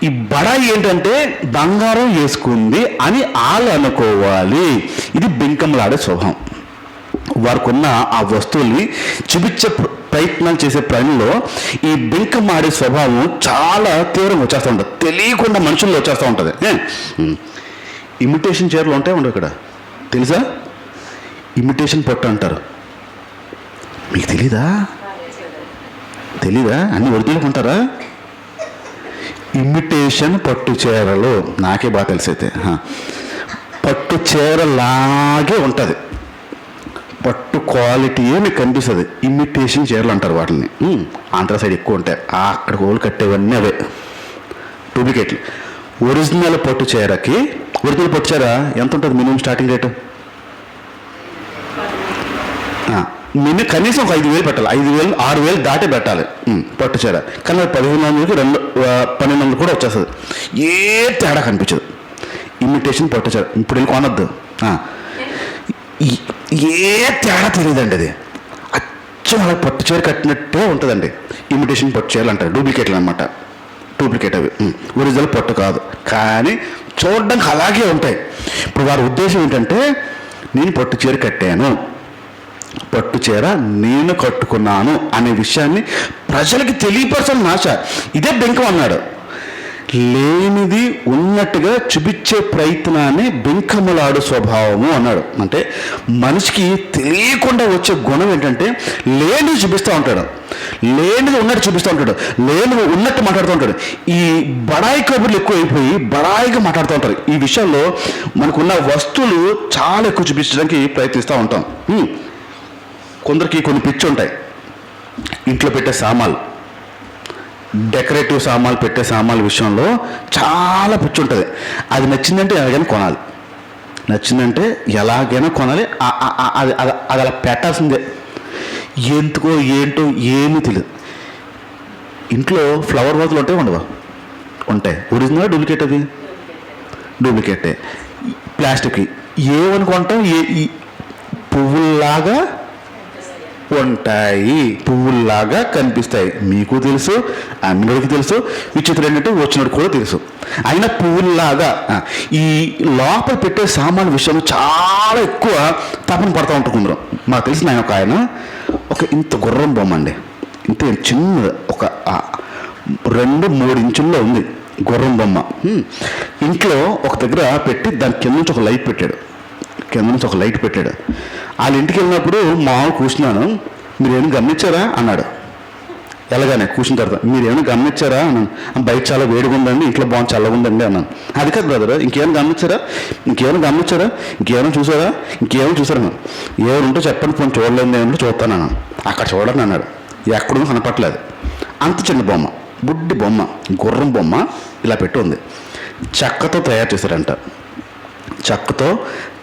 ఈ బడాయి ఏంటంటే బంగారం వేసుకుంది అని వాళ్ళు అనుకోవాలి. ఇది బింకంలాడే స్వభావం. వారికి ఉన్న ఆ వస్తువుల్ని చూపించే ప్రయత్నం చేసే పనిలో ఈ బింకం ఆడే స్వభావం చాలా తీవ్రంగా వచ్చేస్తూ ఉంటుంది, తెలియకుండా మనుషుల్లో వచ్చేస్తూ ఉంటుంది. ఇమిటేషన్ చీరలు ఉంటాయి ఇక్కడ తెలుసా? ఇమిటేషన్ పట్టు అంటారు. మీకు తెలీదా? అన్ని ఒరిజినల్ ఉంటారా? ఇమిటేషన్ పట్టు చీరలు నాకే బాగా తెలిసైతే. పట్టు చీరలాగే ఉంటుంది, పట్టు క్వాలిటీయే మీకు కనిపిస్తుంది. ఇమిటేషన్ చీరలు అంటారు వాటిని. ఆంధ్ర సైడ్ ఎక్కువ ఉంటాయి. అక్కడ కోళ్ళు కట్టేవన్నీ అవే డూప్లికేట్లు. ఒరిజినల్ పట్టు చీరకి, ఒరిజినల్ పట్టు చీర ఎంత ఉంటుంది మినిమం స్టార్టింగ్ రేటు? మినిమం కనీసం ఒక 5,000 పెట్టాలి. 5,000 6,000 దాటే పెట్టాలి పట్టు చీర. కానీ 15,000కి 12,000 కూడా వచ్చేస్తుంది. ఏ తేడా కనిపించదు. ఇమిటేషన్ పట్టు చీర ఇప్పుడు వెళ్ళి కొనొద్దు. ఏ తేడా తెలియదండి. అది అచ్చం అలా పట్టు చీర కట్టినట్టే ఉంటుందండి. ఇమిటేషన్ పట్టు చీరలు అంటారు, డూప్లికేట్లు అనమాట. డూప్లికేట్ అవి, ఒరిజినల్ పట్టు కాదు, కానీ చూడడానికి అలాగే ఉంటాయి. ఇప్పుడు వారి ఉద్దేశం ఏంటంటే, నేను పట్టు చీర కట్టాను, పట్టు చీర నేను కట్టుకున్నాను అనే విషయాన్ని ప్రజలకి తెలియపరచాలని ఆశ. ఇదే బెంకం అన్నాడు. లేనిది ఉన్నట్టుగా చూపించే ప్రయత్నాన్ని బెంకములాడు స్వభావము అన్నాడు. అంటే మనిషికి తెలియకుండా వచ్చే గుణం ఏంటంటే లేనిది చూపిస్తూ ఉంటాడు, లేనిది ఉన్నట్టు చూపిస్తూ ఉంటాడు, లేనిది ఉన్నట్టు మాట్లాడుతూ ఉంటాడు. ఈ బడాయి కబుర్లు ఎక్కువ అయిపోయి బడాయిగా మాట్లాడుతూ ఉంటారు. ఈ విషయంలో మనకున్న వస్తువులు చాలా ఎక్కువ చూపించడానికి ప్రయత్నిస్తూ ఉంటాం. కొందరికి కొన్ని పిచ్చి ఉంటాయి. ఇంట్లో పెట్టే సామాన్లు, డెకరేటివ్ సామాన్లు, పెట్టే సామాన్ల విషయంలో చాలా పిచ్చి ఉంటుంది. అది నచ్చిందంటే ఎలాగైనా కొనాలి, నచ్చిందంటే ఎలాగైనా కొనాలి. అది అలా పెట్టాల్సిందే. ఎందుకో ఏంటో ఏమీ తెలియదు. ఇంట్లో ఫ్లవర్ వాజులు ఉంటాయి, ఉండవా? ఉంటాయి. Original duplicate? అది డూప్లికేటే. ప్లాస్టిక్ ఏమనుకుంటాం, పువ్వుల్లాగా ఉంటాయి, పువ్వుల్లాగా కనిపిస్తాయి. మీకు తెలుసు, అమ్మినోడికి తెలుసు, విచిత్రం ఏంటంటే వచ్చినోడు కూడా తెలుసు. అయినా పువ్వుల్లాగా ఈ లోపల పెట్టే సామాన్ విషయంలో చాలా ఎక్కువ తపన పడుతూ ఉంటుకుందరం. మాకు తెలిసిన ఆయన ఒక ఇంత గుర్రం బొమ్మ అండి, ఇంత చిన్న, ఒక 2-3 ఇంచుల్లో ఉంది గుర్రం బొమ్మ. ఇంట్లో ఒక దగ్గర పెట్టి దాని కింద నుంచి ఒక లైట్ పెట్టాడు. వాళ్ళ ఇంటికి వెళ్ళినప్పుడు మామూలు కూర్చున్నాను, మీరేమైనా గమనించారా అన్నాడు. ఎలాగానే కూర్చున్న తర్వాత, మీరేమైనా గమనించారా అన్నాను. బయట చాలా వేడిగా ఉందండి, ఇంట్లో బాగుంది, చల్లగా ఉందండి అన్నాను. అది కాదు బ్రదర్, ఇంకేమైనా గమనించారా, ఇంకేమైనా చూసారా అన్నాను. ఎవరు ఉంటో చెప్పండి, పోనీ చూడలేదు ఏమంటే చూస్తాను అన్నాను. అక్కడ చూడని అన్నాడు. ఎక్కడో కనపట్లేదు. అంత చిన్న బొమ్మ, బుడ్డి బొమ్మ, గుర్రం బొమ్మ ఇలా పెట్టి ఉంది. చెక్కతో తయారు చేశారంట. చెక్కతో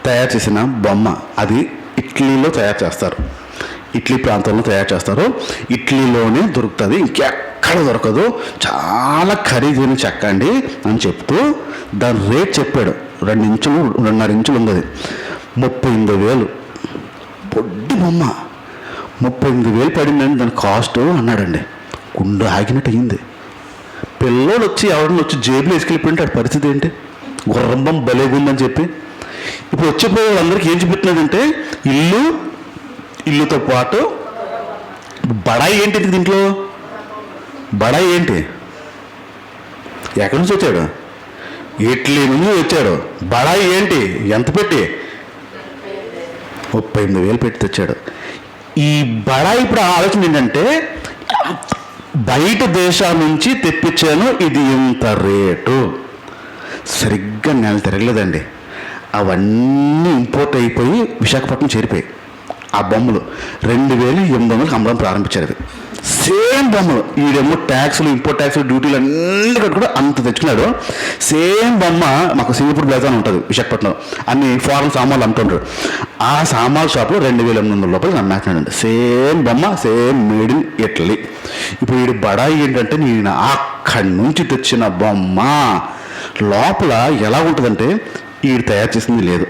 తయారు చేసిన బొమ్మ. అది ఇటలీలో తయారు చేస్తారు, ఇటలీ ప్రాంతంలో తయారు చేస్తారు. ఇటలీలోనే దొరుకుతుంది, ఇంకెక్కడ దొరకదు. చాలా ఖరీదైన చెక్క అండి అని చెప్తూ దాని రేట్ చెప్పాడు. 2.5 ఇంచులు ఉంది అది. 38,000 పొడ్డి బొమ్మ. 38,000 పడిందండి దాని కాస్ట్ అన్నాడండి. గుండె ఆగినట్టు అయింది. పిల్లోడు వచ్చి ఎవడన్నా వచ్చి జేబులో వేసుకెళ్ళిపోయింటాడు. పరిస్థితి ఏంటి? గుర్రం బొమ్మ భలేగుందని చెప్పి ఇప్పుడు వచ్చేపోయే వాళ్ళందరికీ ఏం చూపిస్తున్నాడంటే ఇల్లుతో పాటు బడాయి ఏంటి? దీంట్లో బడాయి ఏంటి? ఎక్కడి నుంచి వచ్చాడు? ఇటలీ నుంచి వచ్చాడు. బడాయి ఏంటి? ఎంత పెట్టి? 38,000 పెట్టి తెచ్చాడు. ఈ బడాయి ఇప్పుడు ఆలోచన ఏంటంటే, బయట దేశాల నుంచి తెప్పించాను, ఇది ఇంత రేటు. సరిగ్గా నెల తిరగలేదండి, అవన్నీ ఇంపోర్ట్ అయిపోయి విశాఖపట్నం చేరిపోయాయి. ఆ బొమ్మలు 2,800 అమ్మడం ప్రారంభించారు. అవి సేమ్ బొమ్మలు. ఈడేమో ట్యాక్సులు, ఇంపోర్ట్ ట్యాక్సులు, డ్యూటీలు అన్నీ కూడా అంత తెచ్చుకున్నాడు. సేమ్ బొమ్మ మాకు సింగపూర్ ప్లాజా అని ఉంటుంది విశాఖపట్నం, అన్ని ఫారెన్ సామాన్లు అమ్ముతుంటారు. ఆ సామాన్ షాప్లో 2,800 రూపాయలు అమ్మేస్తున్నాడండి. సేమ్ బొమ్మ, సేమ్ మేడ్ ఇన్ ఇటలీ. ఇప్పుడు వీడి బడాయి ఏంటంటే, నేను అక్కడి నుంచి తెచ్చిన బొమ్మ లోపల ఎలా ఉంటుందంటే, వీడు తయారు చేసింది లేదు,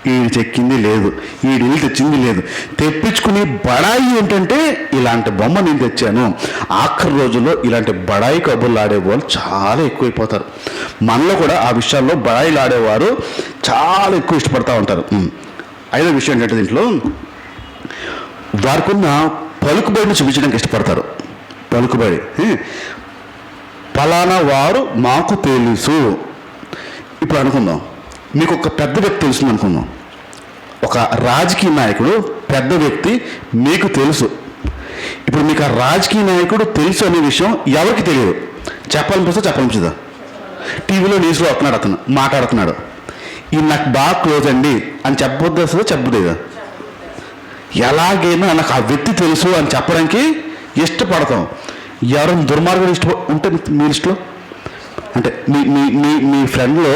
వీడు చెక్కింది లేదు, వీడి ఇల్లు తెచ్చింది లేదు. తెప్పించుకుని బడాయి ఏంటంటే, ఇలాంటి బొమ్మ నేను తెచ్చాను. ఆఖరి రోజుల్లో ఇలాంటి బడాయి కబుర్లు ఆడేవాళ్ళు చాలా ఎక్కువైపోతారు. మనలో కూడా ఆ విషయాల్లో బడాయిలు ఆడేవారు చాలా ఎక్కువ ఇష్టపడతా ఉంటారు. ఐదో విషయం ఏంటంటే, దీంట్లో వారికి ఉన్న పలుకుబడిని చూపించడానికి ఇష్టపడతారు. పలుకుబడి, ఫలానా వారు మాకు తెలుసు. ఇప్పుడు అనుకుందాం, మీకు ఒక పెద్ద వ్యక్తి తెలుస్తుంది అనుకుందాం. ఒక రాజకీయ నాయకుడు పెద్ద వ్యక్తి మీకు తెలుసు. ఇప్పుడు మీకు ఆ రాజకీయ నాయకుడు తెలుసు అనే విషయం ఎవరికి తెలియదు. చెప్పాలనిపిస్తుందా? టీవీలో న్యూస్లో వస్తున్నాడు, అతను మాట్లాడుతున్నాడు, ఇది నాకు బాగా క్లోజ్ అండి అని చెప్పొద్దు, వస్తుందో చెప్పలేదు. ఎలాగైనా నాకు ఆ వ్యక్తి తెలుసు అని చెప్పడానికి ఇష్టపడతాం. ఎవరైనా దుర్మార్గుడు ఉంటే మీ లిస్టులో, అంటే మీ మీ మీ మీ ఫ్రెండ్లో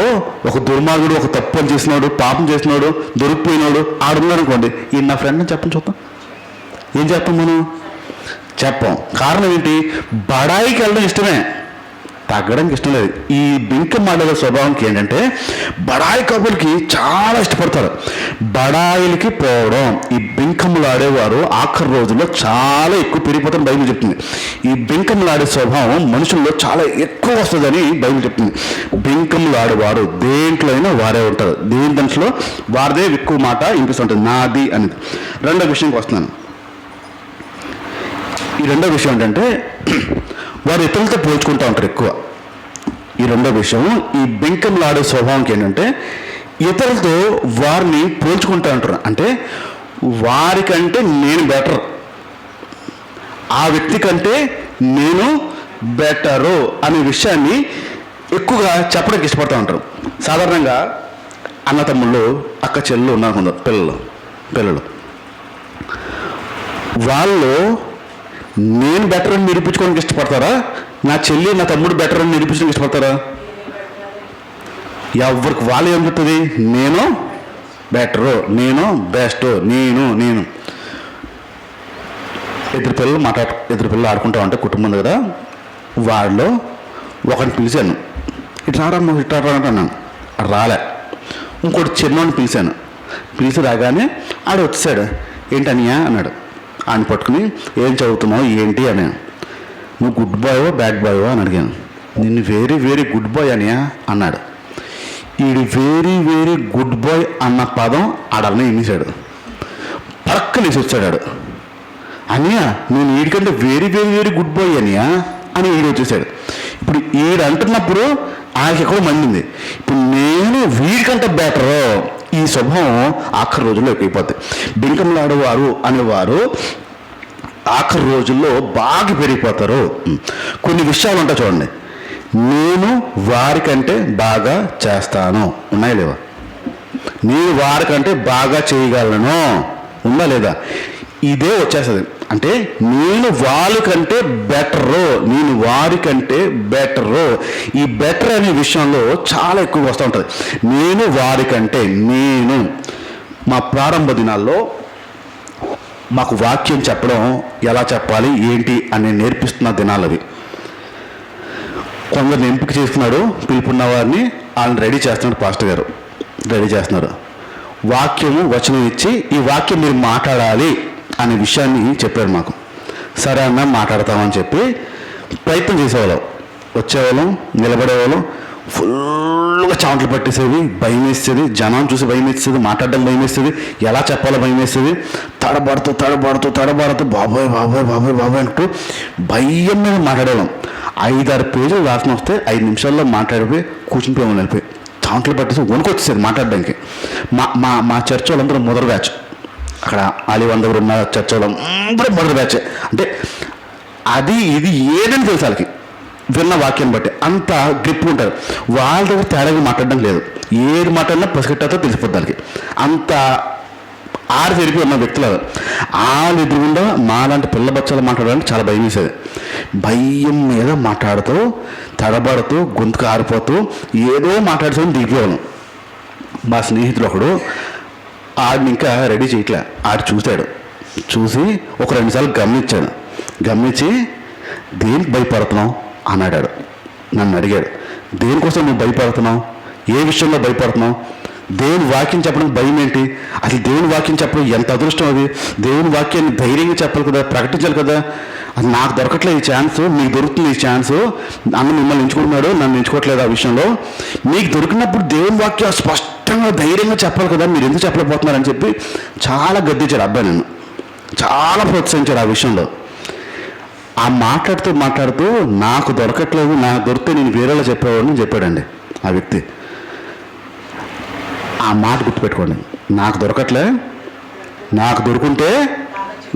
ఒక దుర్మార్గుడు, ఒక తప్పు అని చేసినాడు, పాపం చేసినాడు, దొరికిపోయినాడు ఆడున్నాడు అనుకోండి, ఈయన నా ఫ్రెండ్ అని చెప్పని చూద్దాం. ఏం చెప్పాం మనం? చెప్పాం. కారణం ఏంటి? బడాయికి వెళ్ళడం ఇష్టమే, తగ్గడానికి ఇష్టం లేదు. ఈ బింకం మాట్లాడే స్వభావానికి ఏంటంటే బడాయి కబుర్కి చాలా ఇష్టపడతారు. బడాయిలకి పోవడం, ఈ బింకములు ఆడేవారు ఆఖరి రోజుల్లో చాలా ఎక్కువ పెరిగిపోతారని బైబిల్ చెప్తుంది. ఈ బింకములు ఆడే స్వభావం మనుషుల్లో చాలా ఎక్కువ వస్తుందని బైబిల్ చెప్తుంది. బింకములు ఆడేవారు దేంట్లో అయినా వారే ఉంటారు. దేని దాంట్లో వారిదే ఎక్కువ మాట వినిపిస్తుంటుంది, నాది అనేది. రెండో విషయంకి వస్తున్నాను. ఈ రెండో విషయం ఏంటంటే వారు ఇతరులతో పోల్చుకుంటూ ఉంటారు ఎక్కువ. ఈ రెండో విషయం, ఈ బెంకంలాడే స్వభావంకి ఏంటంటే ఇతరులతో వారిని పోల్చుకుంటూ ఉంటారు. అంటే వారికంటే నేను బెటర్, ఆ వ్యక్తి కంటే నేను బెటరు అనే విషయాన్ని ఎక్కువగా చెప్పడానికి ఇష్టపడుతూ ఉంటారు. సాధారణంగా అన్న తమ్ముళ్ళు, అక్క చెల్లెలు ఉన్నారు కొందరు పిల్లలు, వాళ్ళు నేను బెటర్ అని నిరూపించుకోవడానికి ఇష్టపడతారా, నా చెల్లి నా తమ్ముడు బెటర్ అని నిరూపించడానికి ఇష్టపడతారా? ఎవరికి వాళ్ళు ఏం చెప్తుంది? నేను బెటరు, నేను బెస్ట్, నేను ఇద్దరు పిల్లలు ఆడుకుంటా ఉంటే కుటుంబం కదా, వాళ్ళు ఒకరిని పిలిచాను, ఇట్లా అన్నాను, రాలే. ఇంకోటి చిన్నోడిని పిలిచి రాగానే ఆడు వచ్చాడు. ఏంటనియా అన్నాడు. ఆయన పట్టుకుని ఏం చదువుతున్నావు ఏంటి అని. నువ్వు గుడ్ బాయో బ్యాడ్ బాయో అని అడిగాను. నిన్ను వెరీ వెరీ గుడ్ బాయ్ అనియా అన్నాడు. ఈడు వెరీ వెరీ గుడ్ బాయ్ అన్న పదం ఆడల్ని ఎన్నిసాడు, పక్కనేసి వచ్చాడు ఆడు. అనియా నేను వీడికంటే very very very good boy అనియా అని ఈడు వచ్చేసాడు. ఇప్పుడు ఈడు అంటున్నప్పుడు ఆయనకి ఎక్కడో మండింది. ఇప్పుడు నేను వీడికంటే బెటరు, ఈ స్వభావం ఆఖరి రోజుల్లో ఎక్కువైపోద్ది. బింకంలో ఆడేవారు అనేవారు ఆఖరి రోజుల్లో బాగా పెరిగిపోతారు. కొన్ని విషయాలు ఉంటాయి చూడండి. నేను వారికంటే బాగా చేస్తాను, ఉన్నాయా లేవా? నేను వారికంటే బాగా చేయగలను, ఉందా లేదా? ఇదే వచ్చేస్తుంది. అంటే నేను వాళ్ళకంటే బెటరు, నేను వారికంటే బెటరు. ఈ బెటర్ అనే విషయంలో చాలా ఎక్కువ వస్తూ ఉంటుంది. నేను వారికంటే, నేను మా ప్రారంభ దినాల్లో మాకు వాక్యం చెప్పడం ఎలా చెప్పాలి ఏంటి అని నేర్పిస్తున్న దినాలు అవి. కొందరిని ఎంపిక చేసుకున్నాడు, పిలుపున్న వారిని వాళ్ళని రెడీ చేస్తున్నాడు, పాస్టర్ గారు రెడీ చేస్తున్నారు. వాక్యము వచనం ఇచ్చి ఈ వాక్యం మీరు మాట్లాడాలి అనే విషయాన్ని చెప్పారు మాకు. సరే అన్న మాట్లాడతామని చెప్పి ప్రయత్నం చేసేవాళ్ళం. వచ్చేవాళ్ళం, నిలబడేవాళ్ళం, ఫుల్గా చాంట్లు పట్టేసేది, భయం వేసేది, జనం చూసి భయం వేసేది, మాట్లాడడం భయం వేసేది, ఎలా చెప్పాలో భయం వేసేది, తడబడుతూ బాబోయ్ బాబోయ్ బాబోయ్ బాబోయ్ అంటూ భయం మీద మాట్లాడేవాళ్ళం. 5-6 పేజీలు రాసిన వస్తే 5 నిమిషాల్లో మాట్లాడిపోయి కూర్చునిపోయి వెళ్ళిపోయి చాంట్లు పట్టేసి వణుకొచ్చేసేది మాట్లాడడానికి. మా చర్చ్ వాళ్ళందరూ మొదటి బ్యాచ్, అక్కడ ఆలివన్ దగ్గర ఉన్న చర్చ్ వాళ్ళందరూ మొదటి బ్యాచ్. అంటే అది ఇది ఏదని తెలుసు వాళ్ళకి, విన్న వాక్యం బట్టి అంత గ్రిప్ ఉంటారు. వాళ్ళ దగ్గర తేడాగా మాట్లాడడం లేదు, ఏది మాట్లాడినా పసిగట్టాతో తెలిసిపోద్ది వాళ్ళకి. అంత ఆరు తెరిపి ఉన్న వ్యక్తులు వాళ్ళు ఎదురుగుండా మాలాంటి పిల్ల బచ్చాలు మాట్లాడడానికి చాలా భయం వేసేది. భయం మీద మాట్లాడుతూ తడబడుతూ గొంతుకు ఆరిపోతూ ఏదో మాట్లాడుతూ దిగిపోయాను. మా స్నేహితుడు ఒకడు ఆడిని ఇంకా రెడీ చేయట్లే, ఆడు చూసి ఒక 2 సార్లు గమనించి దేనికి భయపడుతున్నావు అన్నాడు. నన్ను అడిగాడు, దేనికోసం నువ్వు భయపడుతున్నావు, ఏ విషయంలో భయపడుతున్నావు, దేవుని వాక్యం చెప్పడానికి భయం ఏంటి, అసలు దేవుని వాక్యం చెప్పడం ఎంత అదృష్టం, అది దేవుని వాక్యాన్ని ధైర్యంగా చెప్పాలి కదా, ప్రకటించాలి కదా. అది నాకు దొరకట్లేదు ఈ ఛాన్స్, మీకు దొరుకుతుంది ఈ ఛాన్స్, అన్న మిమ్మల్ని ఎంచుకుంటున్నాడు, నన్ను ఎంచుకోవట్లేదు. ఆ విషయంలో మీకు దొరికినప్పుడు దేవుని వాక్యం స్పష్టంగా ధైర్యంగా చెప్పాలి కదా, మీరు ఎందుకు చెప్పలేకపోతున్నారని చెప్పి చాలా గద్దించాడు అబ్బాయి, నన్ను చాలా ప్రోత్సహించాడు ఆ విషయంలో. ఆ మాట్లాడుతూ నాకు దొరకట్లేదు, నాకు దొరికితే నేను వేరేలా చెప్పేవాడిని చెప్పాడండి ఆ వ్యక్తి. ఆ మాట గుర్తుపెట్టుకోండి, నాకు దొరకట్లే, నాకు దొరుకుంటే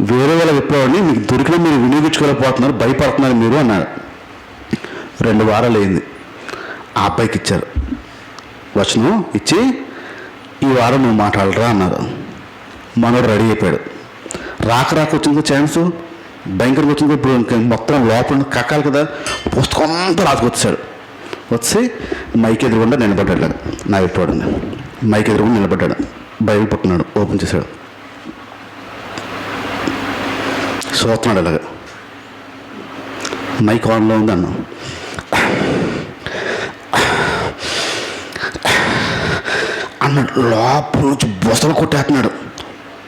వేరే వాళ్ళకి చెప్పేవాడిని, మీకు దొరికిన మీరు వినియోగించుకోలేకపోతున్నారు, భయపడుతున్నారు మీరు అన్నాడు. 2 వారాలు అయింది. ఆ అబ్బాయికి ఇచ్చారు వచనం ఇచ్చి, ఈ వారం నువ్వు మాట్లాడరా అన్నారు. మనోడు రెడీ అయిపోయాడు. రాక వచ్చింది ఛాన్సు, భయంకరంగా వచ్చింది. ఇప్పుడు మొత్తం లోపల కక్కాలి కదా, పుస్తకం అంతా రాసుకొచ్చాడు. వచ్చి మైక్ ఎదురుగుండా నిలబడ్డాడు. నా ఎప్పుడు మైక్ ఎదురుగుండా నిలబడ్డాడు. బైబిల్ పట్టుకున్నాడు, ఓపెన్ చేశాడు, చూస్తున్నాడు. అలాగా మైక్ ఆన్లో ఉంది అన్నా. అన్నాడు. లోపల నుంచి బొసలు కొట్టేస్తున్నాడు,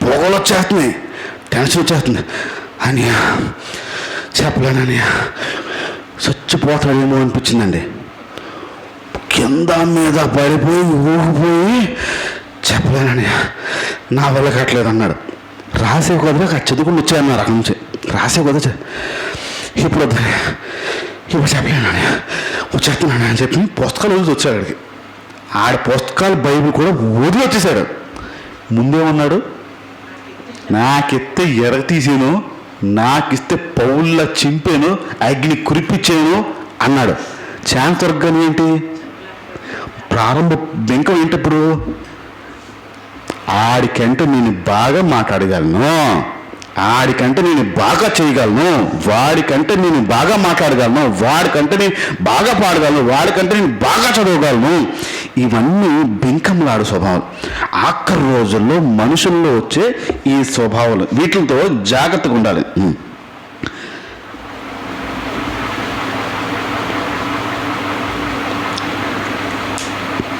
పొగలు వచ్చేస్తున్నాయి, టెన్షన్ వచ్చేస్తుంది. అని చెప్పలేనని చచ్చిపోతాడేమో అనిపించిందండి. కింద మీద పడిపోయి ఊగిపోయి చెప్పలేనని, నా వల్ల కట్టలేదు అన్నాడు. రాసే కొద్దిగా చదువుకుని వచ్చాయన్నారు అక్కడి నుంచి. రాసే కొద్దిగా ఇప్పుడు చెప్పలేనని వచ్చేస్తున్నాను అని చెప్పి పుస్తకాలు వదిలి వచ్చాడు అక్కడికి. ఆడ పుస్తకాలు బైబిల్ కూడా వదిలి వచ్చేసాడు. ముందేమన్నాడు, నాకెత్తే ఎరగ తీసాను, నాకిస్తే పౌళ్ళ చింపాను, అగ్ని కురిపించాను అన్నాడు. ఛాన్స్ దొరకగానే ఏంటి ప్రారంభ బెంకం ఏంటప్పుడు, ఆడికంటే నేను బాగా మాట్లాడగలను, ఆడికంటే నేను బాగా చేయగలను, వాడికంటే నేను బాగా మాట్లాడగలను, వాడికంటే నేను బాగా పాడగలను, వాడికంటే నేను బాగా చదవగలను. ఇవన్నీ బెంకములాడు స్వభావాలు. ఆఖరి రోజుల్లో మనుషుల్లో వచ్చే ఈ స్వభావాలు, వీటితో జాగ్రత్తగా ఉండాలి.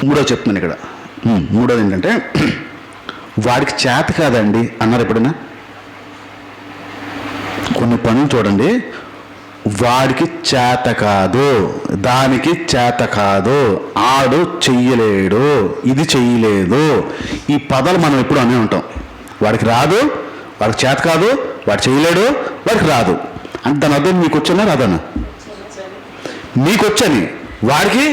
మూడో చెప్తున్నాను ఇక్కడ. మూడోది ఏంటంటే, వాడికి చేత కాదండి అన్నారు ఎప్పుడైనా? కొన్ని పనులు చూడండి, వాడికి చేత కాదు, దానికి చేత కాదు, ఆడు చెయ్యలేడు, ఇది చెయ్యలేదు, ఈ పదాలు మనం ఎప్పుడు అనే ఉంటాం. వాడికి రాదు, వాడికి చేత కాదు, వాడు చేయలేడు, వాడికి రాదు అంటే దాని అర్థం మీకు వచ్చానా రాదన్నా? మీకు వచ్చని, వాడికి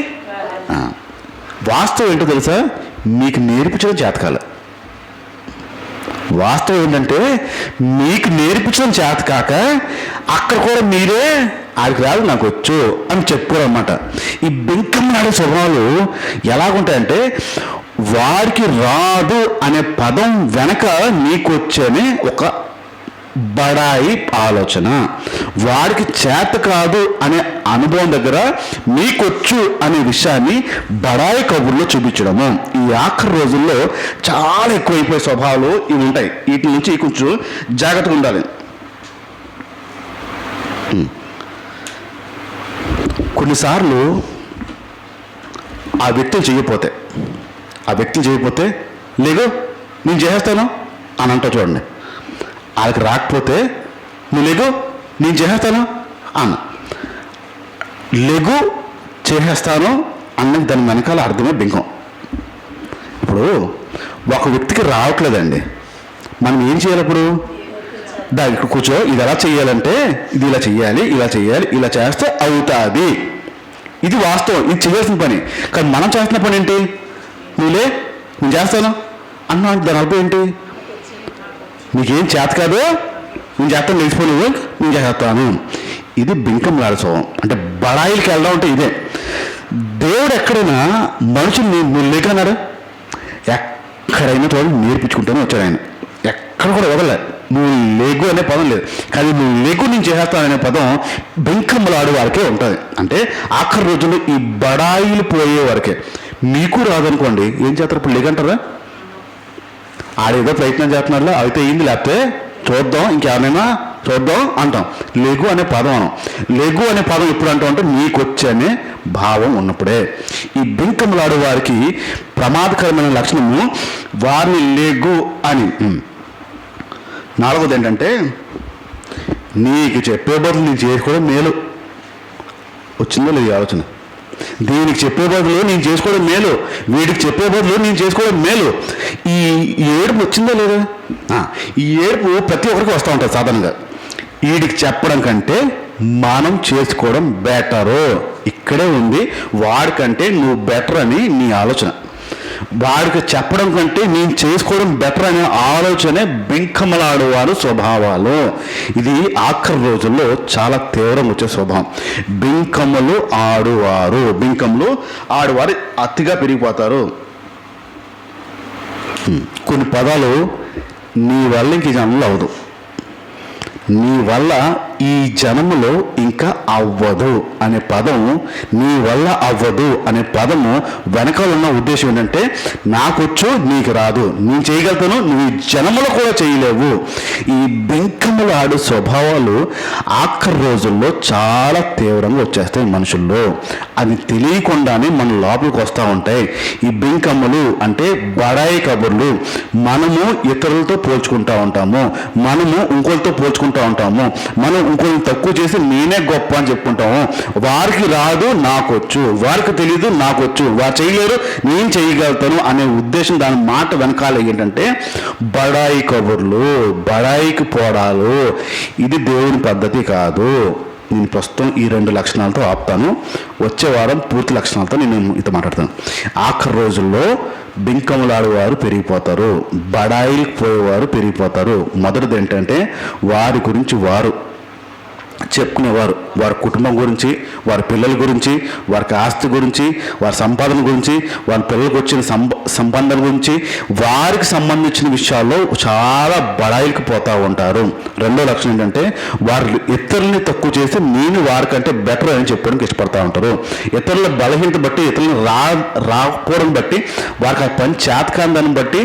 వాస్తవం ఏంటో తెలుసా? మీకు నేర్పించడం చేతకాలి. వాస్తవం ఏంటంటే మీకు నేర్పించడం చేత కాక అక్కడ కూడా మీరే ఆడికి రాదు నాకు వచ్చు అని చెప్పుకోరన్నమాట. ఈ బెంకమ్లాడే స్వభావాలు ఎలాగుంటాయంటే, వాడికి రాదు అనే పదం వెనక నీకొచ్చని ఒక బడాయి ఆలోచన, వాడికి చేత కాదు అనే అనుభవం దగ్గర మీకొచ్చు అనే విషయాన్ని బడాయి కబుర్లో చూపించడము. ఈ ఆఖరి రోజుల్లో చాలా ఎక్కువైపోయే స్వభావాలు ఇవి ఉంటాయి. వీటి నుంచి కొంచెం జాగ్రత్తగా ఉండాలి. కొన్నిసార్లు ఆ వ్యక్తిని చేయకపోతే లేగు నేను చేసేస్తాను అని అంటా చూడండి. వాళ్ళకి రాకపోతే నువ్వు లేగు నేను చేసేస్తాను అన్న, లేగు చేసేస్తాను అన్నది దాని వెనకాల అర్థమే బెంకం. ఇప్పుడు ఒక వ్యక్తికి రావట్లేదండి, మనం ఏం చేయాలి? అప్పుడు ఇక్కడ కూర్చో, ఇది ఎలా చేయాలంటే ఇది ఇలా చెయ్యాలి, ఇలా చేయాలి, ఇలా చేస్తే అవుతుంది. ఇది వాస్తవం, ఇది చేయాల్సిన పని. కానీ మనం చేస్తున్న పని ఏంటి? నువ్వులే నేను చేస్తాను అన్నా, దాని అర్థం ఏంటి? నీకేం చేత కాదు, నేను చేస్తాను, లేచిపోలేవు, నేను చేస్తాను. ఇది బెంకంలాడే స్వభావం. అంటే బడాయిలకి వెళ్దాం అంటే ఇదే. దేవుడు ఎక్కడైనా మనుషుల్ని నువ్వు లేకన్నాడు, ఎక్కడైనా చూడండి నేర్పించుకుంటూనే వచ్చాడు ఆయన. ఎక్కడ కూడా వదలలే. నువ్వు లేగు అనే పదం లేదు, కానీ నువ్వు లేగు నేను చేస్తాననే పదం బెంకమ్మలాడు వారికే ఉంటుంది. అంటే ఆఖరి రోజుల్లో ఈ బడాయిలు పోయే వరకే. మీకు రాదనుకోండి, ఏం చేస్తారు? ఇప్పుడు లేకంటారా? ఆడేదో ప్రయత్నం చేస్తున్నారులే, అయితే అయింది, లేకపోతే చూద్దాం, ఇంకెవరైనా చూద్దాం అంటాం. లేగు అనే పదం అనం. లేగు అనే పదం ఎప్పుడు అంటాం అంటే నీకొచ్చే అనే భావం ఉన్నప్పుడే. ఈ బెంకములాడు వారికి ప్రమాదకరమైన లక్షణము వారిని లేగు అని. నాలుగోది ఏంటంటే, నీకు చెప్పే బదులు నేను చేసుకోవడం మేలు. వచ్చిందో లేదు ఆలోచన? దీనికి చెప్పే బదులు నేను చేసుకోవడం మేలు, వీడికి చెప్పే బదులు నేను చేసుకోవడం మేలు. ఈ ఏడుపు వచ్చిందో లేదా? ఈ ఏడుపు ప్రతి ఒక్కరికి వస్తూ ఉంటుంది సాధారణంగా. వీడికి చెప్పడం కంటే మనం చేసుకోవడం బెటరు, ఇక్కడే ఉంది, వాడికంటే నువ్వు బెటర్ అని నీ ఆలోచన. వాడికి చెప్పడం కంటే నేను చేసుకోవడం బెటర్ అనే ఆలోచనే బింకమలాడువారు స్వభావాలు. ఇది ఆఖరి రోజుల్లో చాలా తీవ్రం వచ్చే స్వభావం. బింకములు ఆడువారు అతిగా పెరిగిపోతారు. కొన్ని పదాలు నీ వల్ల ఇంక జనంలో అవదు, నీ వల్ల ఈ జనములో ఇంకా అవ్వదు అనే పదము, నీ వల్ల అవ్వదు అనే పదము వెనకాల ఉన్న ఉద్దేశం ఏంటంటే నాకొచ్చు నీకు రాదు, నేను చేయగలుగుతాను నువ్వు ఈ జనములో కూడా చేయలేవు. ఈ బెంకములు ఆడు స్వభావాలు ఆఖరి రోజుల్లో చాలా తీవ్రంగా వచ్చేస్తాయి మనుషుల్లో. అది తెలియకుండానే మన లోపలికి వస్తూ ఉంటాయి. ఈ బెంకములు అంటే బడాయి కబుర్లు. మనము ఇతరులతో పోల్చుకుంటూ ఉంటాము, మనము ఇంకోరితో పోల్చుకుంటూ ఉంటాము, మనం ఇంకొంచెం తక్కువ చేసి నేనే గొప్ప అని చెప్పుకుంటాము. వారికి రాదు నాకొచ్చు, వారికి తెలియదు నాకొచ్చు, వారు చేయలేరు నేను చేయగలుగుతాను అనే ఉద్దేశం దాని మాట వెనకాల ఏంటంటే బడాయి కబుర్లు, బడాయికి పోడాలు. ఇది దేవుని పద్ధతి కాదు. నేను ప్రస్తుతం ఈ 2 లక్షణాలతో ఆపుతాను. వచ్చే వారం పూర్తి లక్షణాలతో నేను మీతో మాట్లాడతాను. ఆఖరి రోజుల్లో బింకములాడేవారు పెరిగిపోతారు, బడాయిలకు పోయేవారు పెరిగిపోతారు. మొదటిది ఏంటంటే వారి గురించి వారు చెప్పుకునేవారు, వారి కుటుంబం గురించి, వారి పిల్లల గురించి, వారికి ఆస్తి గురించి, వారి సంపాదన గురించి, వారి పిల్లలకు వచ్చిన సంబంధం గురించి, వారికి సంబంధించిన విషయాల్లో చాలా బడాయిలకు పోతూ ఉంటారు. రెండో లక్షణం ఏంటంటే వారు ఇతరులని తక్కువ చేసి నేను వారికంటే బెటర్ అని చెప్పడానికి ఇష్టపడతా ఉంటారు. ఇతరుల బలహీనత బట్టి, ఇతరులను రాకపోవడం బట్టి, వారికి ఆ పని చేతకాందాన్ని బట్టి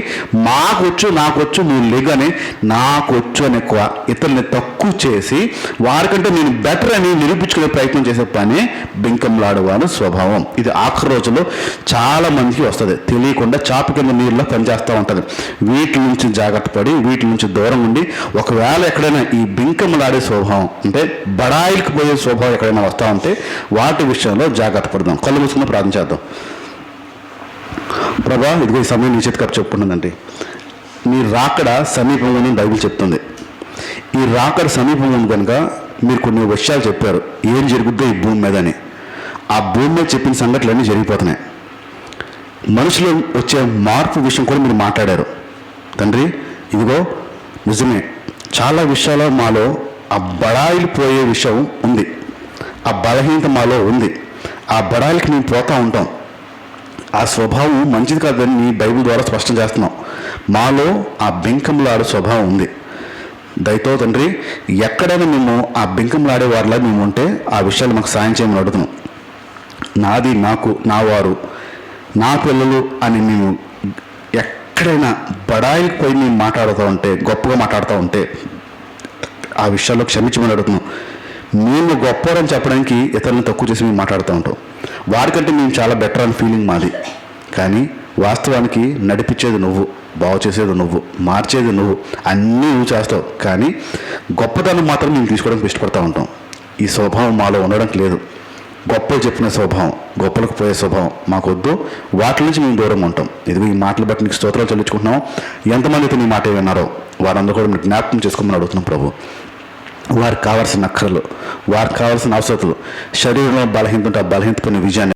నాకొచ్చు నువ్వు లేగని నాకొచ్చు అని ఎక్కువ ఇతరులని తక్కువ చేసి వారికంటే నేను బెటర్ అని నిరూపించుకునే ప్రయత్నం చేసే పని బింకంలాడవాని స్వభావం. ఇది ఆఖరి రోజుల్లో చాలా మందికి వస్తుంది, తెలియకుండా చాప కింద నీళ్ళలో పనిచేస్తూ ఉంటుంది. వీటి నుంచి జాగ్రత్త పడి, వీటి నుంచి దూరం ఉండి, ఒకవేళ ఎక్కడైనా ఈ బింకంలాడే స్వభావం అంటే బడాయిలకు పోయే స్వభావం ఎక్కడైనా వస్తూ ఉంటే వాటి విషయంలో జాగ్రత్త పడదాం. కళ్ళు మూసుకుని ప్రార్థన చేద్దాం. ప్రభా, ఇదిగో ఈ సమయం నీ చేతికి చెప్పుకుంటుందండి. నీ రాకడ సమీపంలో అని బైబిల్ చెప్తుంది. ఈ రాకడ సమీపంలో ఉంది కనుక మీరు కొన్ని విషయాలు చెప్పారు, ఏం జరుగుద్దో ఈ భూమి మీద అని. ఆ భూమి మీద చెప్పిన సంఘటనలన్నీ జరిగిపోతున్నాయి. మనుషులు వచ్చే మార్పు విషయం కూడా మీరు మాట్లాడారు తండ్రి. ఇదిగో నిజమే, చాలా విషయాల్లో మాలో ఆ బడాయిలు పోయే విషయం ఉంది, ఆ బలహీనత మాలో ఉంది. ఆ బడాయిలకి మేము పోతూ ఉంటాం. ఆ స్వభావం మంచిది కాదని నీ బైబిల్ ద్వారా స్పష్టం చేస్తున్నాం. మాలో ఆ బింకంలాడే స్వభావం ఉంది. దయతో తండ్రి, ఎక్కడైనా మేము ఆ బింకంలాడే వారిలా మేము ఉంటే ఆ విషయాలు మాకు సాయం చేయమని అడుగుతున్నాం. నాది, నాకు, నా వారు, నా పిల్లలు అని మేము ఎక్కడైనా బడాయికి పోయి మేము మాట్లాడుతూ ఉంటే, గొప్పగా మాట్లాడుతూ ఉంటే ఆ విషయాల్లో క్షమించమని అడుగుతున్నాం. మేము గొప్పవారని చెప్పడానికి ఇతరులను తక్కువ చేసి మేము మాట్లాడుతూ ఉంటాం. వారికంటే మేము చాలా బెటర్ అని ఫీలింగ్ మాది. కానీ వాస్తవానికి నడిపించేది నువ్వు, బాగు చేసేది నువ్వు, మార్చేది నువ్వు, అన్నీ నువ్వు చేస్తావు. కానీ గొప్పతనం మాత్రం మేము తీసుకోవడానికి ఇష్టపడతా ఉంటాం. ఈ స్వభావం మాలో ఉండడానికి లేదు. గొప్పలు చెప్పిన స్వభావం, గొప్పలకు పోయే స్వభావం మాకొద్దు. వాటి నుంచి మేము దూరంగా ఉంటాం. ఇదిగో ఈ మాటలు బట్టి నీకు స్తోత్రాలు చెల్లించుకుంటున్నాం. ఎంతమందితో నీ మాట విన్నారో వారందరూ కూడా మీరు జ్ఞాపకం చేసుకోమని అడుగుతున్నాం ప్రభు. వారికి కావాల్సిన అక్కరలు, వారికి కావాల్సిన అవసరతలు, శరీరంలో బలహీనత ఉంటే ఆ బలహీనత పైన విజయాన్ని